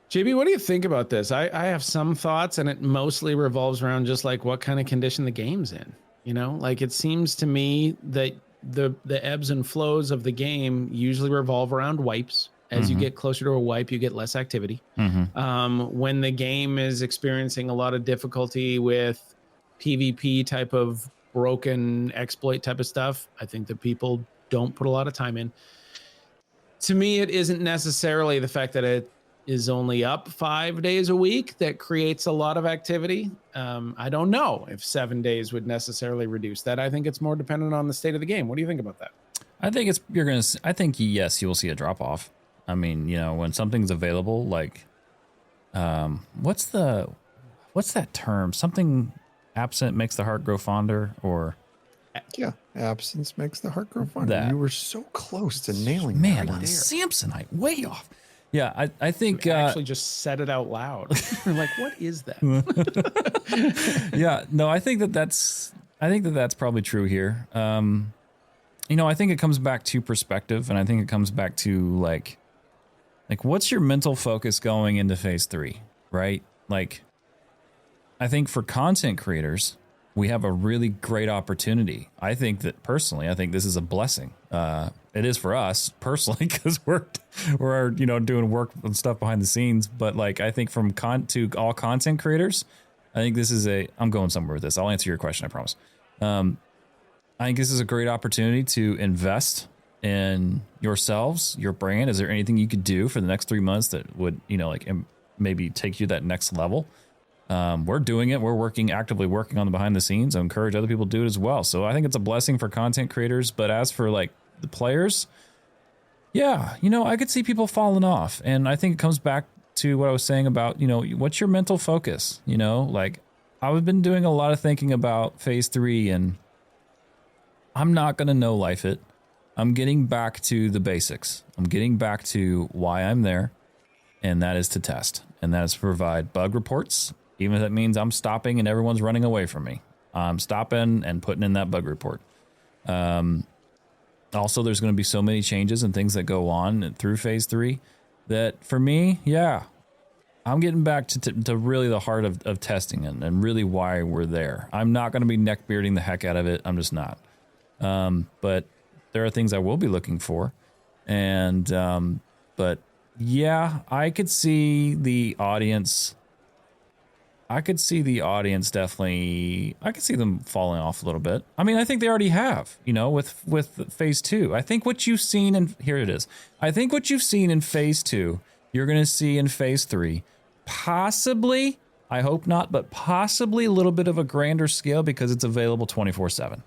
JB, what do you think about this? I have some thoughts, and it mostly revolves around just like what kind of condition the game's in. You know, like, it seems to me that the ebbs and flows of the game usually revolve around wipes. As you get closer to a wipe, you get less activity. When the game is experiencing a lot of difficulty with PvP type of broken exploit type of stuff, I think that people don't put a lot of time in. To me, it isn't necessarily the fact that it is only up 5 days a week that creates a lot of activity. I don't know if 7 days would necessarily reduce that. I think it's more dependent on the state of the game. What do you think about that? I think yes, you will see a drop off. I mean, you know, when something's available, like, what's that term? Something absent makes the heart grow fonder, or yeah, absence makes the heart grow fonder. You were so close to nailing man, that on Samsonite, way off. Yeah, I think actually just said it out loud. We're like, what is that? Yeah, no, I think that's probably true here. You know, I think it comes back to perspective, and I think it comes back to like what's your mental focus going into phase 3, right? Like, I think for content creators, we have a really great opportunity. I think this is a blessing. It is for us personally, because we're you know, doing work and stuff behind the scenes. But like, I think to all content creators, I think this is I'm going somewhere with this. I'll answer your question, I promise. I think this is a great opportunity to invest in yourselves, your brand. Is there anything you could do for the next 3 months that would, you know, like, maybe take you to that next level? We're doing it. We're actively working on the behind the scenes. I encourage other people to do it as well. So I think it's a blessing for content creators. But as for like the players, yeah, you know, I could see people falling off. And I think it comes back to what I was saying about, you know, what's your mental focus? You know, like, I've been doing a lot of thinking about phase 3, and I'm not going to no life it. I'm getting back to the basics. I'm getting back to why I'm there, and that is to test, and that is to provide bug reports. Even if that means I'm stopping and everyone's running away from me, I'm stopping and putting in that bug report. Also, there's going to be so many changes and things that go on through phase 3 that for me, yeah, I'm getting back to really the heart of testing and really why we're there. I'm not going to be neckbearding the heck out of it. I'm just not. But there are things I will be looking for. And, but yeah, I could see the audience definitely. I could see them falling off a little bit. I mean, I think they already have, you know, with phase 2. I think what you've seen I think what you've seen in phase 2, you're going to see in phase 3, possibly, I hope not, but possibly a little bit of a grander scale because it's available 24/7.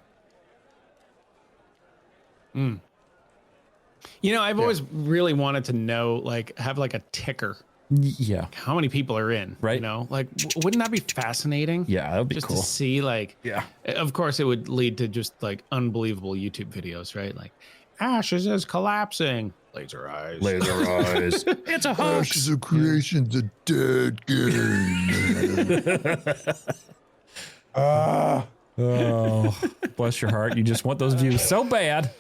You know, I've always really wanted to know, like, have like a ticker. Yeah. How many people are in, right? You know, like, wouldn't that be fascinating? Yeah, that would be just cool to see, like, yeah. Of course, it would lead to just like unbelievable YouTube videos, right? Like, Ashes is collapsing. Laser eyes. It's a hoax. AshesOfCreation's a dead game. Oh, bless your heart. You just want those views so bad.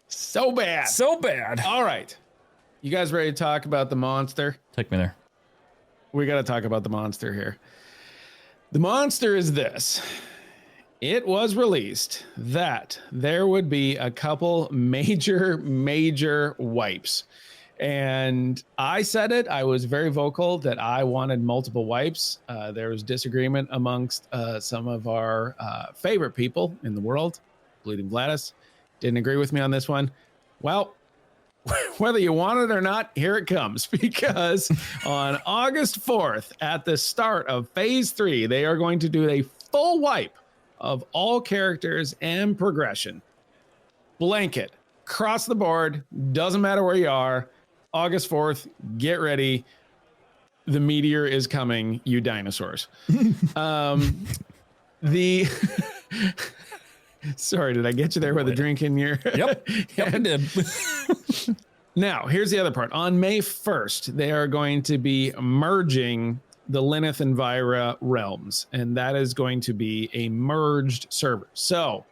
So bad. So bad. All right. You guys ready to talk about the monster? Take me there. We got to talk about the monster here. The monster is this. It was released that there would be a couple major wipes. And I said it. I was very vocal that I wanted multiple wipes. There was disagreement amongst some of our favorite people in the world. Bleeding Gladys didn't agree with me on this one. Well, whether you want it or not, here it comes. Because on August 4th, at the start of Phase 3, they are going to do a full wipe of all characters and progression. Blanket, across the board, doesn't matter where you are. August 4th, get ready. The meteor is coming, you dinosaurs. Sorry, did I get you there with a drink in your... Yep, I did. Now, here's the other part. On May 1st, they are going to be merging the Lilith and Vyra realms, and that is going to be a merged server. So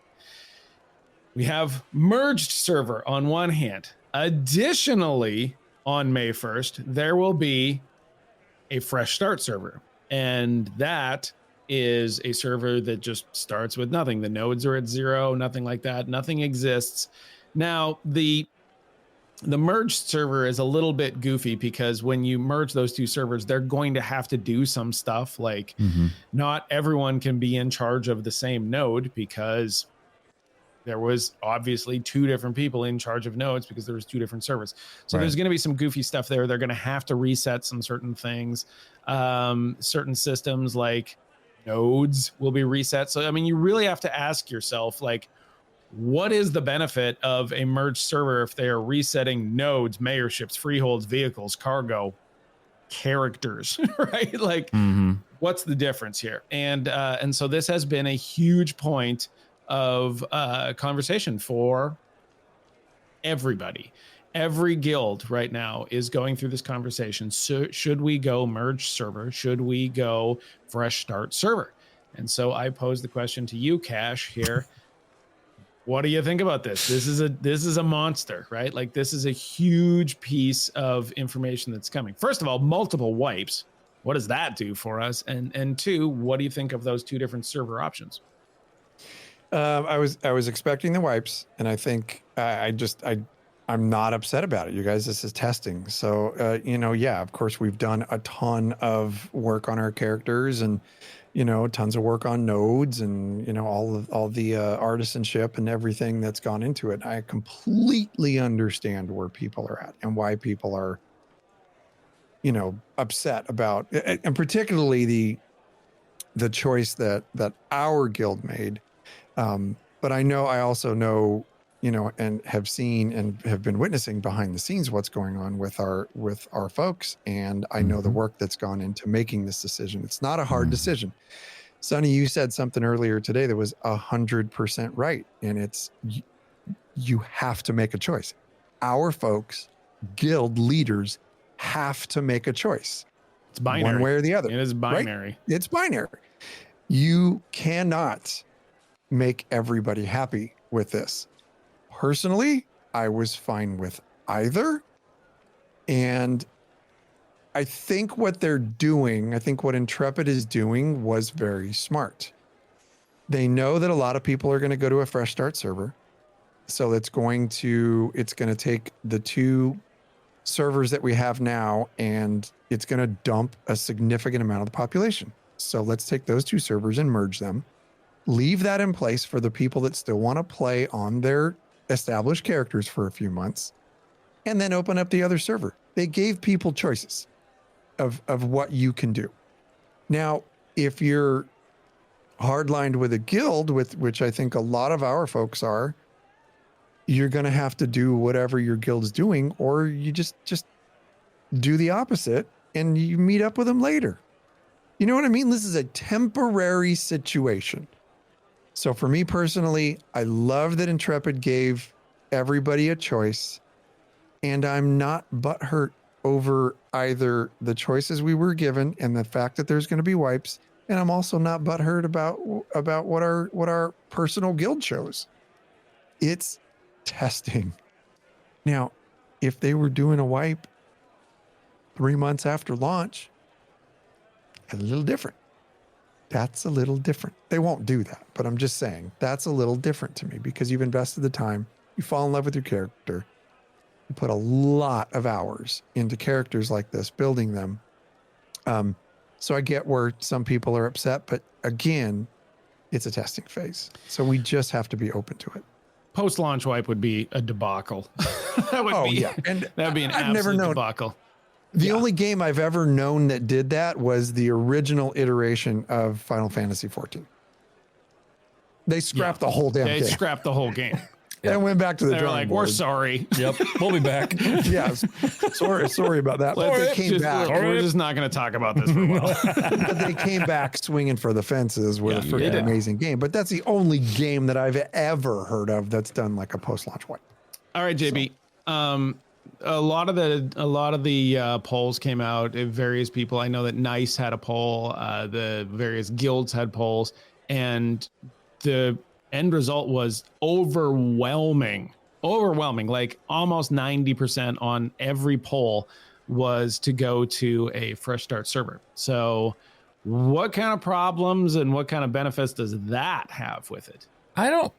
we have merged server on one hand. Additionally, on May 1st, there will be a fresh start server, and that is a server that just starts with nothing. The nodes are at 0, nothing like that. Nothing exists. Now, the merged server is a little bit goofy because when you merge those two servers, they're going to have to do some stuff. Like not everyone can be in charge of the same node because there was obviously 2 different people in charge of nodes because there was 2 different servers. So there's going to be some goofy stuff there. They're going to have to reset some certain things. Certain systems like nodes will be reset. So, I mean, you really have to ask yourself, like, what is the benefit of a merged server if they are resetting nodes, mayorships, freeholds, vehicles, cargo, characters, right? Like, what's the difference here? And so this has been a huge point of conversation for everybody. Every guild right now is going through this conversation. So should we go merge server? Should we go fresh start server? And so I pose the question to you, Cash, here. What do you think about this? This is a monster, right? Like, this is a huge piece of information that's coming. First of all, multiple wipes. What does that do for us? And 2, what do you think of those 2 different server options? I was expecting the wipes, and I think I'm not upset about it. You guys, this is testing. So, yeah, of course, we've done a ton of work on our characters and, tons of work on nodes and, all the artisanship and everything that's gone into it. I completely understand where people are at and why people are, upset about, and particularly the choice that our guild made. But I also know, and have seen and have been witnessing behind the scenes what's going on with our folks. And I know the work that's gone into making this decision. It's not a hard decision. Sonny, you said something earlier today that was 100% right. And it's, you have to make a choice. Our folks, guild leaders, have to make a choice. It's binary. One way or the other. It is binary. Right? It's binary. You cannot make everybody happy with this. Personally, I was fine with either. And I think what they're doing, I think what Intrepid is doing was very smart. They know that a lot of people are going to go to a fresh start server. So it's going to take the 2 servers that we have now, and it's going to dump a significant amount of the population. So let's take those 2 servers and merge them. Leave that in place for the people that still want to play on their established characters for a few months, and then open up the other server. They gave people choices of what you can do. Now, if you're hardlined with a guild, which I think a lot of our folks are, you're going to have to do whatever your guild's doing, or you just do the opposite and you meet up with them later. You know what I mean? This is a temporary situation. So for me personally, I love that Intrepid gave everybody a choice, and I'm not butthurt over either the choices we were given and the fact that there's going to be wipes, and I'm also not butthurt about what our personal guild shows. It's testing. Now, if they were doing a wipe 3 months after launch, a little different. That's a little different. They won't do that, but I'm just saying that's a little different to me because you've invested the time, you fall in love with your character, you put a lot of hours into characters like this, building them. So I get where some people are upset, but again, it's a testing phase. So we just have to be open to it. Post-launch wipe would be a debacle. That would And that'd be an I've absolute never known debacle. The only game I've ever known that did that was the original iteration of Final Fantasy XIV. They scrapped the whole damn They game. scrapped the whole game. And went back to the They're drawing like, board. we're sorry. Yep, we'll be back. Yes. Sorry about that. But they came back. We're just not going to talk about this for a while. But they came back swinging for the fences with a freaking amazing game. But that's the only game that I've ever heard of that's done like a post-launch wipe. All right, JB. A lot of the polls came out. Various people. I know that Nice had a poll. The various guilds had polls, and the end result was overwhelming. Like almost 90% on every poll was to go to a fresh start server. So, what kind of problems and what kind of benefits does that have with it? I'm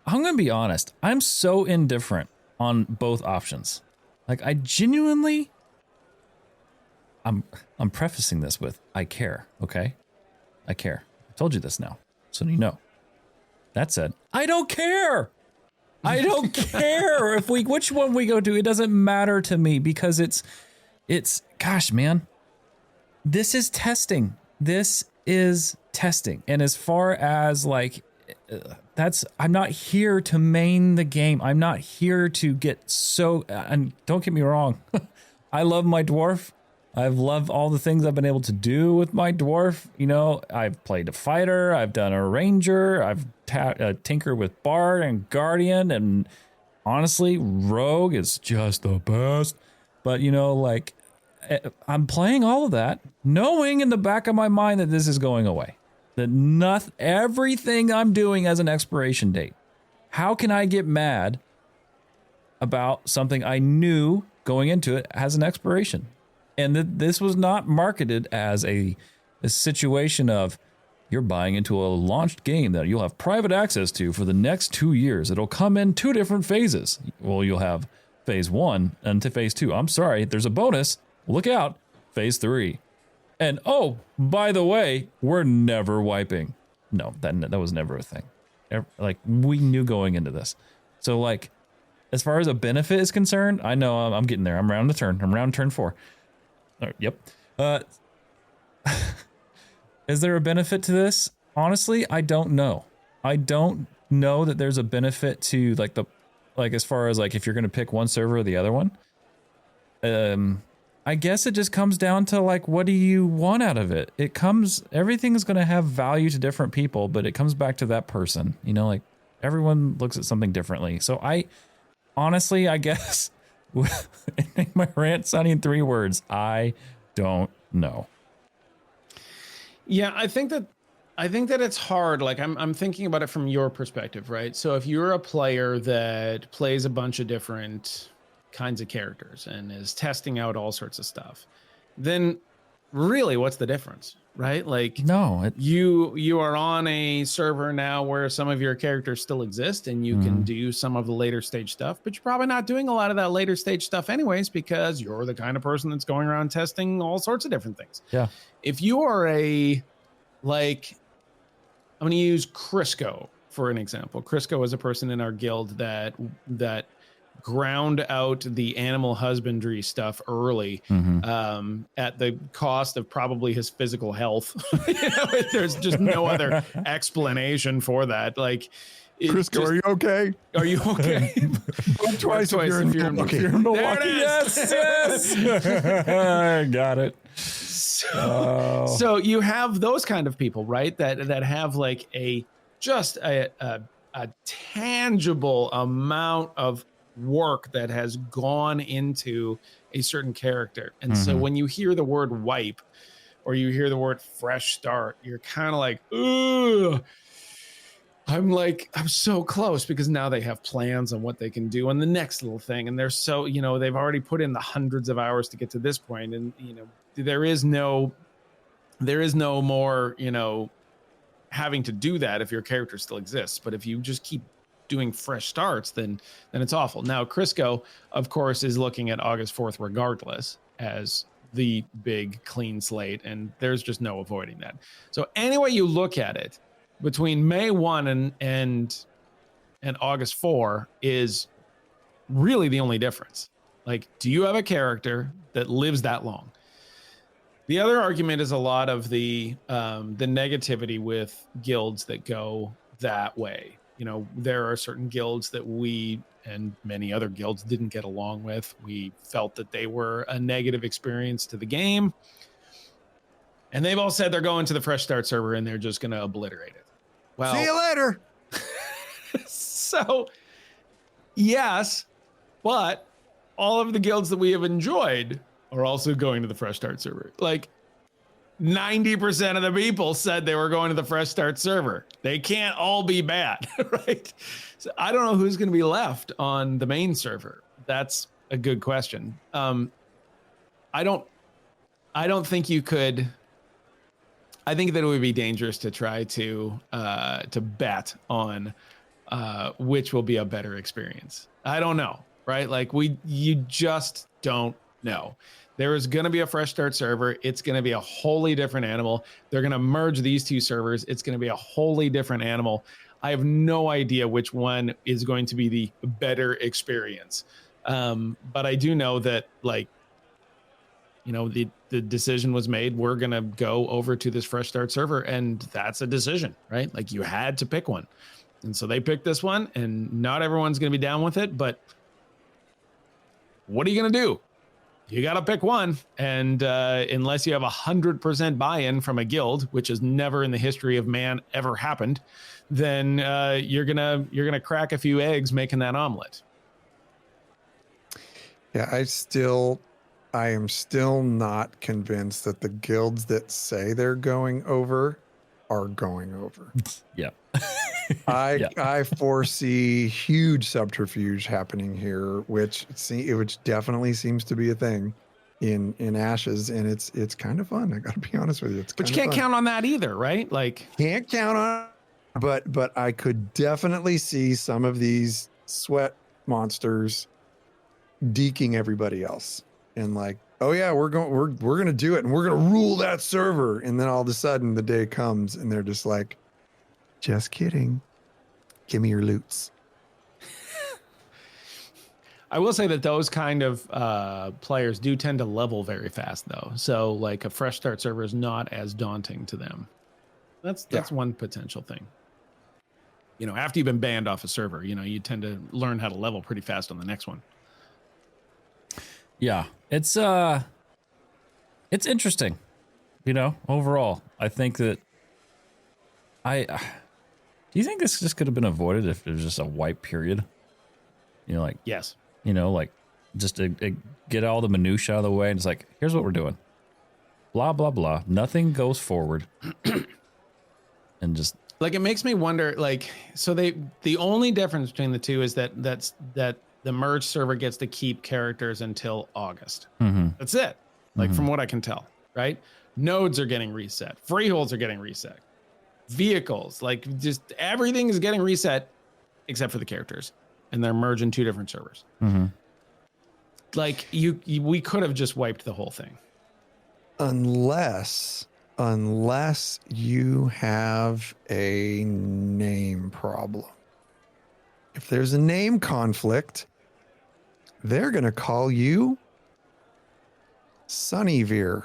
going to be honest. I'm so indifferent on both options. Like I genuinely, I'm prefacing this with, I care. Okay. I care. I told you this now. So you know. That said, I don't care. I don't care which one we go to. It doesn't matter to me because it's, gosh, man, this is testing. This is testing. And as far as like, I'm not here to main the game. I'm not here to get so, and don't get me wrong. I love my dwarf. I've loved all the things I've been able to do with my dwarf. You know, I've played a fighter. I've done a ranger. I've tinkered with bard and guardian. And honestly, rogue is just the best. But, you know, like I'm playing all of that, knowing in the back of my mind that this is going away. That everything I'm doing has an expiration date. How can I get mad about something I knew going into it has an expiration? And this was not marketed as a situation of you're buying into a launched game that you'll have private access to for the next 2 years. It'll come in 2 different phases. Well, you'll have phase 1 and to phase 2. I'm sorry, there's a bonus. Look out, phase 3. And oh, by the way, we're never wiping. No, that was never a thing. Like we knew going into this. So like, as far as a benefit is concerned, I know I'm getting there. I'm round turn 4. Yep. Is there a benefit to this? Honestly, I don't know. I don't know that there's a benefit to like as far as like if you're going to pick one server or the other one. I guess it just comes down to like, what do you want out of it? Everything's going to have value to different people, but it comes back to that person, you know, like everyone looks at something differently. So I guess make my rant sounding 3 words. I don't know. Yeah, I think that it's hard. Like I'm thinking about it from your perspective, right? So if you're a player that plays a bunch of different kinds of characters and is testing out all sorts of stuff, then really what's the difference, right? Like you are on a server now where some of your characters still exist and you can do some of the later stage stuff, but you're probably not doing a lot of that later stage stuff anyways because you're the kind of person that's going around testing all sorts of different things. Yeah. If you are I'm going to use Crisco for an example. Crisco is a person in our guild that ground out the animal husbandry stuff early at the cost of probably his physical health. There's just no other explanation for that. Like, Crisco, are you okay? Are you okay? Twice if you're in Milwaukee. There it is. Yes. Got it. So you have those kind of people, right? That have like a tangible amount of work that has gone into a certain character. And so when you hear the word wipe, or you hear the word fresh start, you're kind of like, ugh. I'm so close, because now they have plans on what they can do on the next little thing. And they're so, they've already put in the hundreds of hours to get to this point. And, there is no more, having to do that if your character still exists. But if you just keep doing fresh starts, then it's awful. Now, Crisco, of course, is looking at August 4th regardless as the big clean slate. And there's just no avoiding that. So any way you look at it, between May 1 and August 4 is really the only difference. Like, do you have a character that lives that long? The other argument is a lot of the negativity with guilds that go that way. There are certain guilds that we and many other guilds didn't get along with. We felt that they were a negative experience to the game. And they've all said they're going to the fresh start server and they're just going to obliterate it. Well, see you later. So, yes, but all of the guilds that we have enjoyed are also going to the fresh start server. Like 90% of the people said they were going to the fresh start server. They can't all be bad, right? So I don't know who's going to be left on the main server. That's a good question. I don't think you could. I think that it would be dangerous to try to bet on which will be a better experience. I don't know, right? Like you just don't know. There is going to be a fresh start server. It's going to be a wholly different animal. They're going to merge these two servers. It's going to be a wholly different animal. I have no idea which one is going to be the better experience. But I do know that, like, the decision was made. We're going to go over to this fresh start server, and that's a decision, right? Like, you had to pick one. And so they picked this one, and not everyone's going to be down with it, but what are you going to do? You got to pick one. And unless you have 100% buy-in from a guild, which has never in the history of man ever happened, then you're going to crack a few eggs making that omelet. Yeah, I am still not convinced that the guilds that say they're going over are going over. Yeah. I foresee huge subterfuge happening here, which definitely seems to be a thing in Ashes, and it's kind of fun. I got to be honest with you. But you can't count on that either, right? Like, can't count on it, but I could definitely see some of these sweat monsters deking everybody else. And like, oh yeah, we're going to do it, and we're going to rule that server. And then all of a sudden the day comes and they're just like, just kidding. Give me your loots. I will say that those kind of players do tend to level very fast, though. So like a fresh start server is not as daunting to them. That's one potential thing. After you've been banned off a server, you tend to learn how to level pretty fast on the next one. Yeah, it's interesting, overall. I think that do you think this just could have been avoided if it was just a wipe period? Yes. Just to get all the minutia out of the way, and it's like, here's what we're doing. Blah, blah, blah. Nothing goes forward. And just like, it makes me wonder, like, so the only difference between the two is that the merge server gets to keep characters until August. Mm-hmm. That's it. Like, from what I can tell, right? Nodes are getting reset. Freeholds are getting reset. Vehicles, like, just everything is getting reset except for the characters. And they're merging two different servers. Mm-hmm. Like, we could have just wiped the whole thing. Unless you have a name problem. If there's a name conflict, they're going to call you Sunnyveer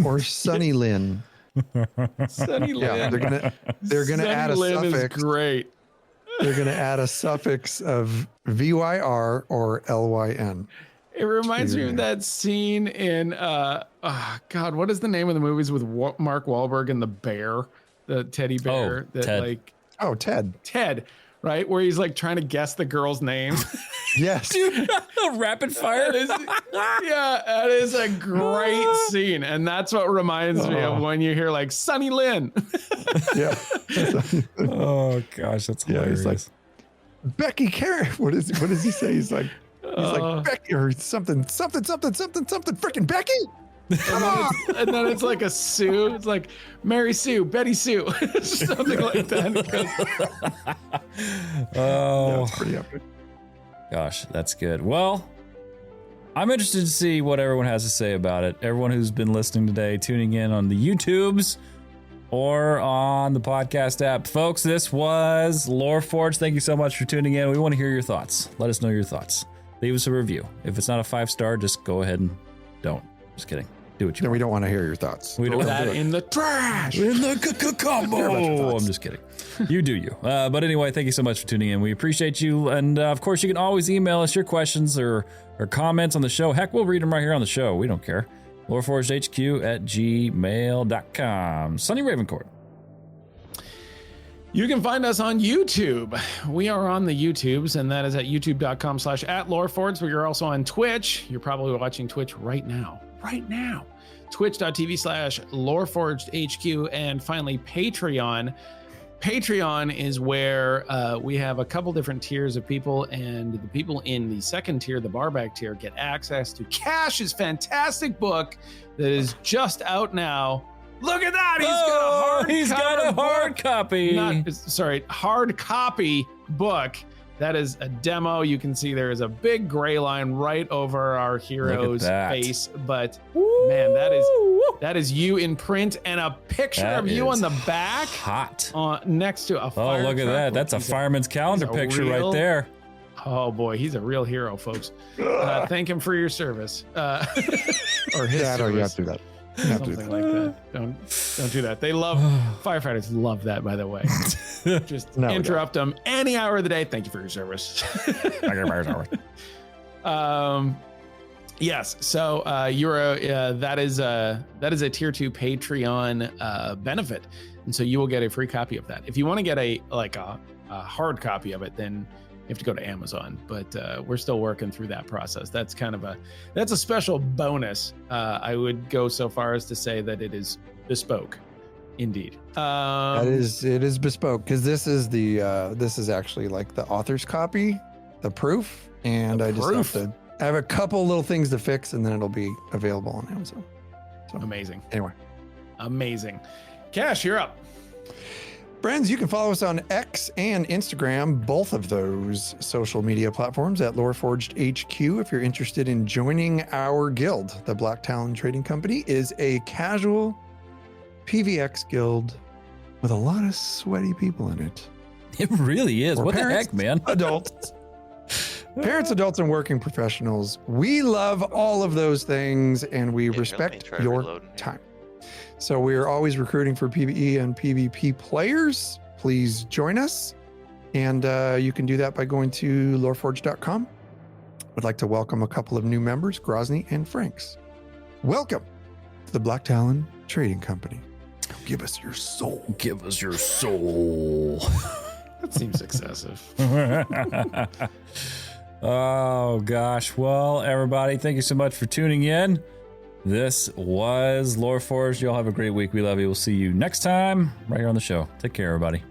or Sunnylyn. Sunnylyn. Yeah, they're gonna add a suffix. Is great. They're gonna add a suffix of VYR or LYN. It reminds me of that scene in God, what is the name of the movies with Mark Wahlberg and the bear, the teddy bear? Ted. Like, Ted. Ted, right? Where he's like trying to guess the girl's name. Yes. Dude, rapid fire. Yeah, that is a great scene. And that's what reminds me of when you hear like Sonny Lynn. Yeah. Oh gosh, that's hilarious. He's like, Becky Carey. What does he say? He's like Becky or something, freaking Becky. Come on. And then it's like a Sue. It's like Mary Sue, Betty Sue, something like that. Oh, it's pretty epic. Gosh, that's good. Well, I'm interested to see what everyone has to say about it. Everyone who's been listening today, tuning in on the YouTubes or on the podcast app. Folks, this was LoreForged. Thank you so much for tuning in. We want to hear your thoughts. Let us know your thoughts. Leave us a review. If it's not a 5-star, just go ahead and don't. Just kidding. Do what you No, want. we don't want to hear your thoughts. We don't Throw that in the trash. In the combo. I'm just kidding. You do you. But anyway, thank you so much for tuning in. We appreciate you. And of course, you can always email us your questions or comments on the show. Heck, we'll read them right here on the show. We don't care. LoreForgedHQ@gmail.com. Sunny Ravencourt. You can find us on YouTube. We are on the YouTubes, and that is at youtube.com/@LoreForged. But you're also on Twitch. You're probably watching Twitch right now. Twitch.tv/LoreForgedHQ. And finally, Patreon. Patreon is where we have a couple different tiers of people, and the people in the second tier, the barback tier, get access to Cash's fantastic book that is just out now. Look at that! He's got a hard copy. Hard copy book. That is a demo. You can see there is a big gray line right over our hero's face. But man, that is you in print and a picture of you on the back. Hot. Next to a fire look at truck. that. That's a fireman's calendar picture right there. Oh boy, he's a real hero, folks. Thank him for your service. Or his Dad, service. you have to do that. Something like that. Don't do that. They love firefighters. Love that, by the way. Just interrupt them any hour of the day. Thank you for your service. Yes. So that is a tier 2 Patreon benefit, and so you will get a free copy of that. If you want to get a hard copy of it, then you have to go to Amazon, but we're still working through that process. That's that's a special bonus. I would go so far as to say that it is bespoke, indeed. It is bespoke because this is actually like the author's copy, the proof, and I have a couple little things to fix, and then it'll be available on Amazon. So, amazing. Anyway, amazing. Cash, you're up. Friends, you can follow us on X and Instagram, both of those social media platforms at LoreForged HQ. If you're interested in joining our guild, the Black Talon Trading Company is a casual PvX guild with a lot of sweaty people in it. It really is. What the heck, man? Adults. Parents, adults, and working professionals. We love all of those things, and we respect your time. So we are always recruiting for PvE and PvP players. Please join us. And you can do that by going to LoreForged.com. Would like to welcome a couple of new members, Grozny and Franks. Welcome to the Black Talon Trading Company. Give us your soul. Give us your soul. That seems excessive. Oh, gosh. Well, everybody, thank you so much for tuning in. This was LoreForged. Y'all have a great week. We love you. We'll see you next time right here on the show. Take care, everybody.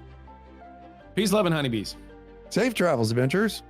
Peace, love, and honeybees. Safe travels, adventurers.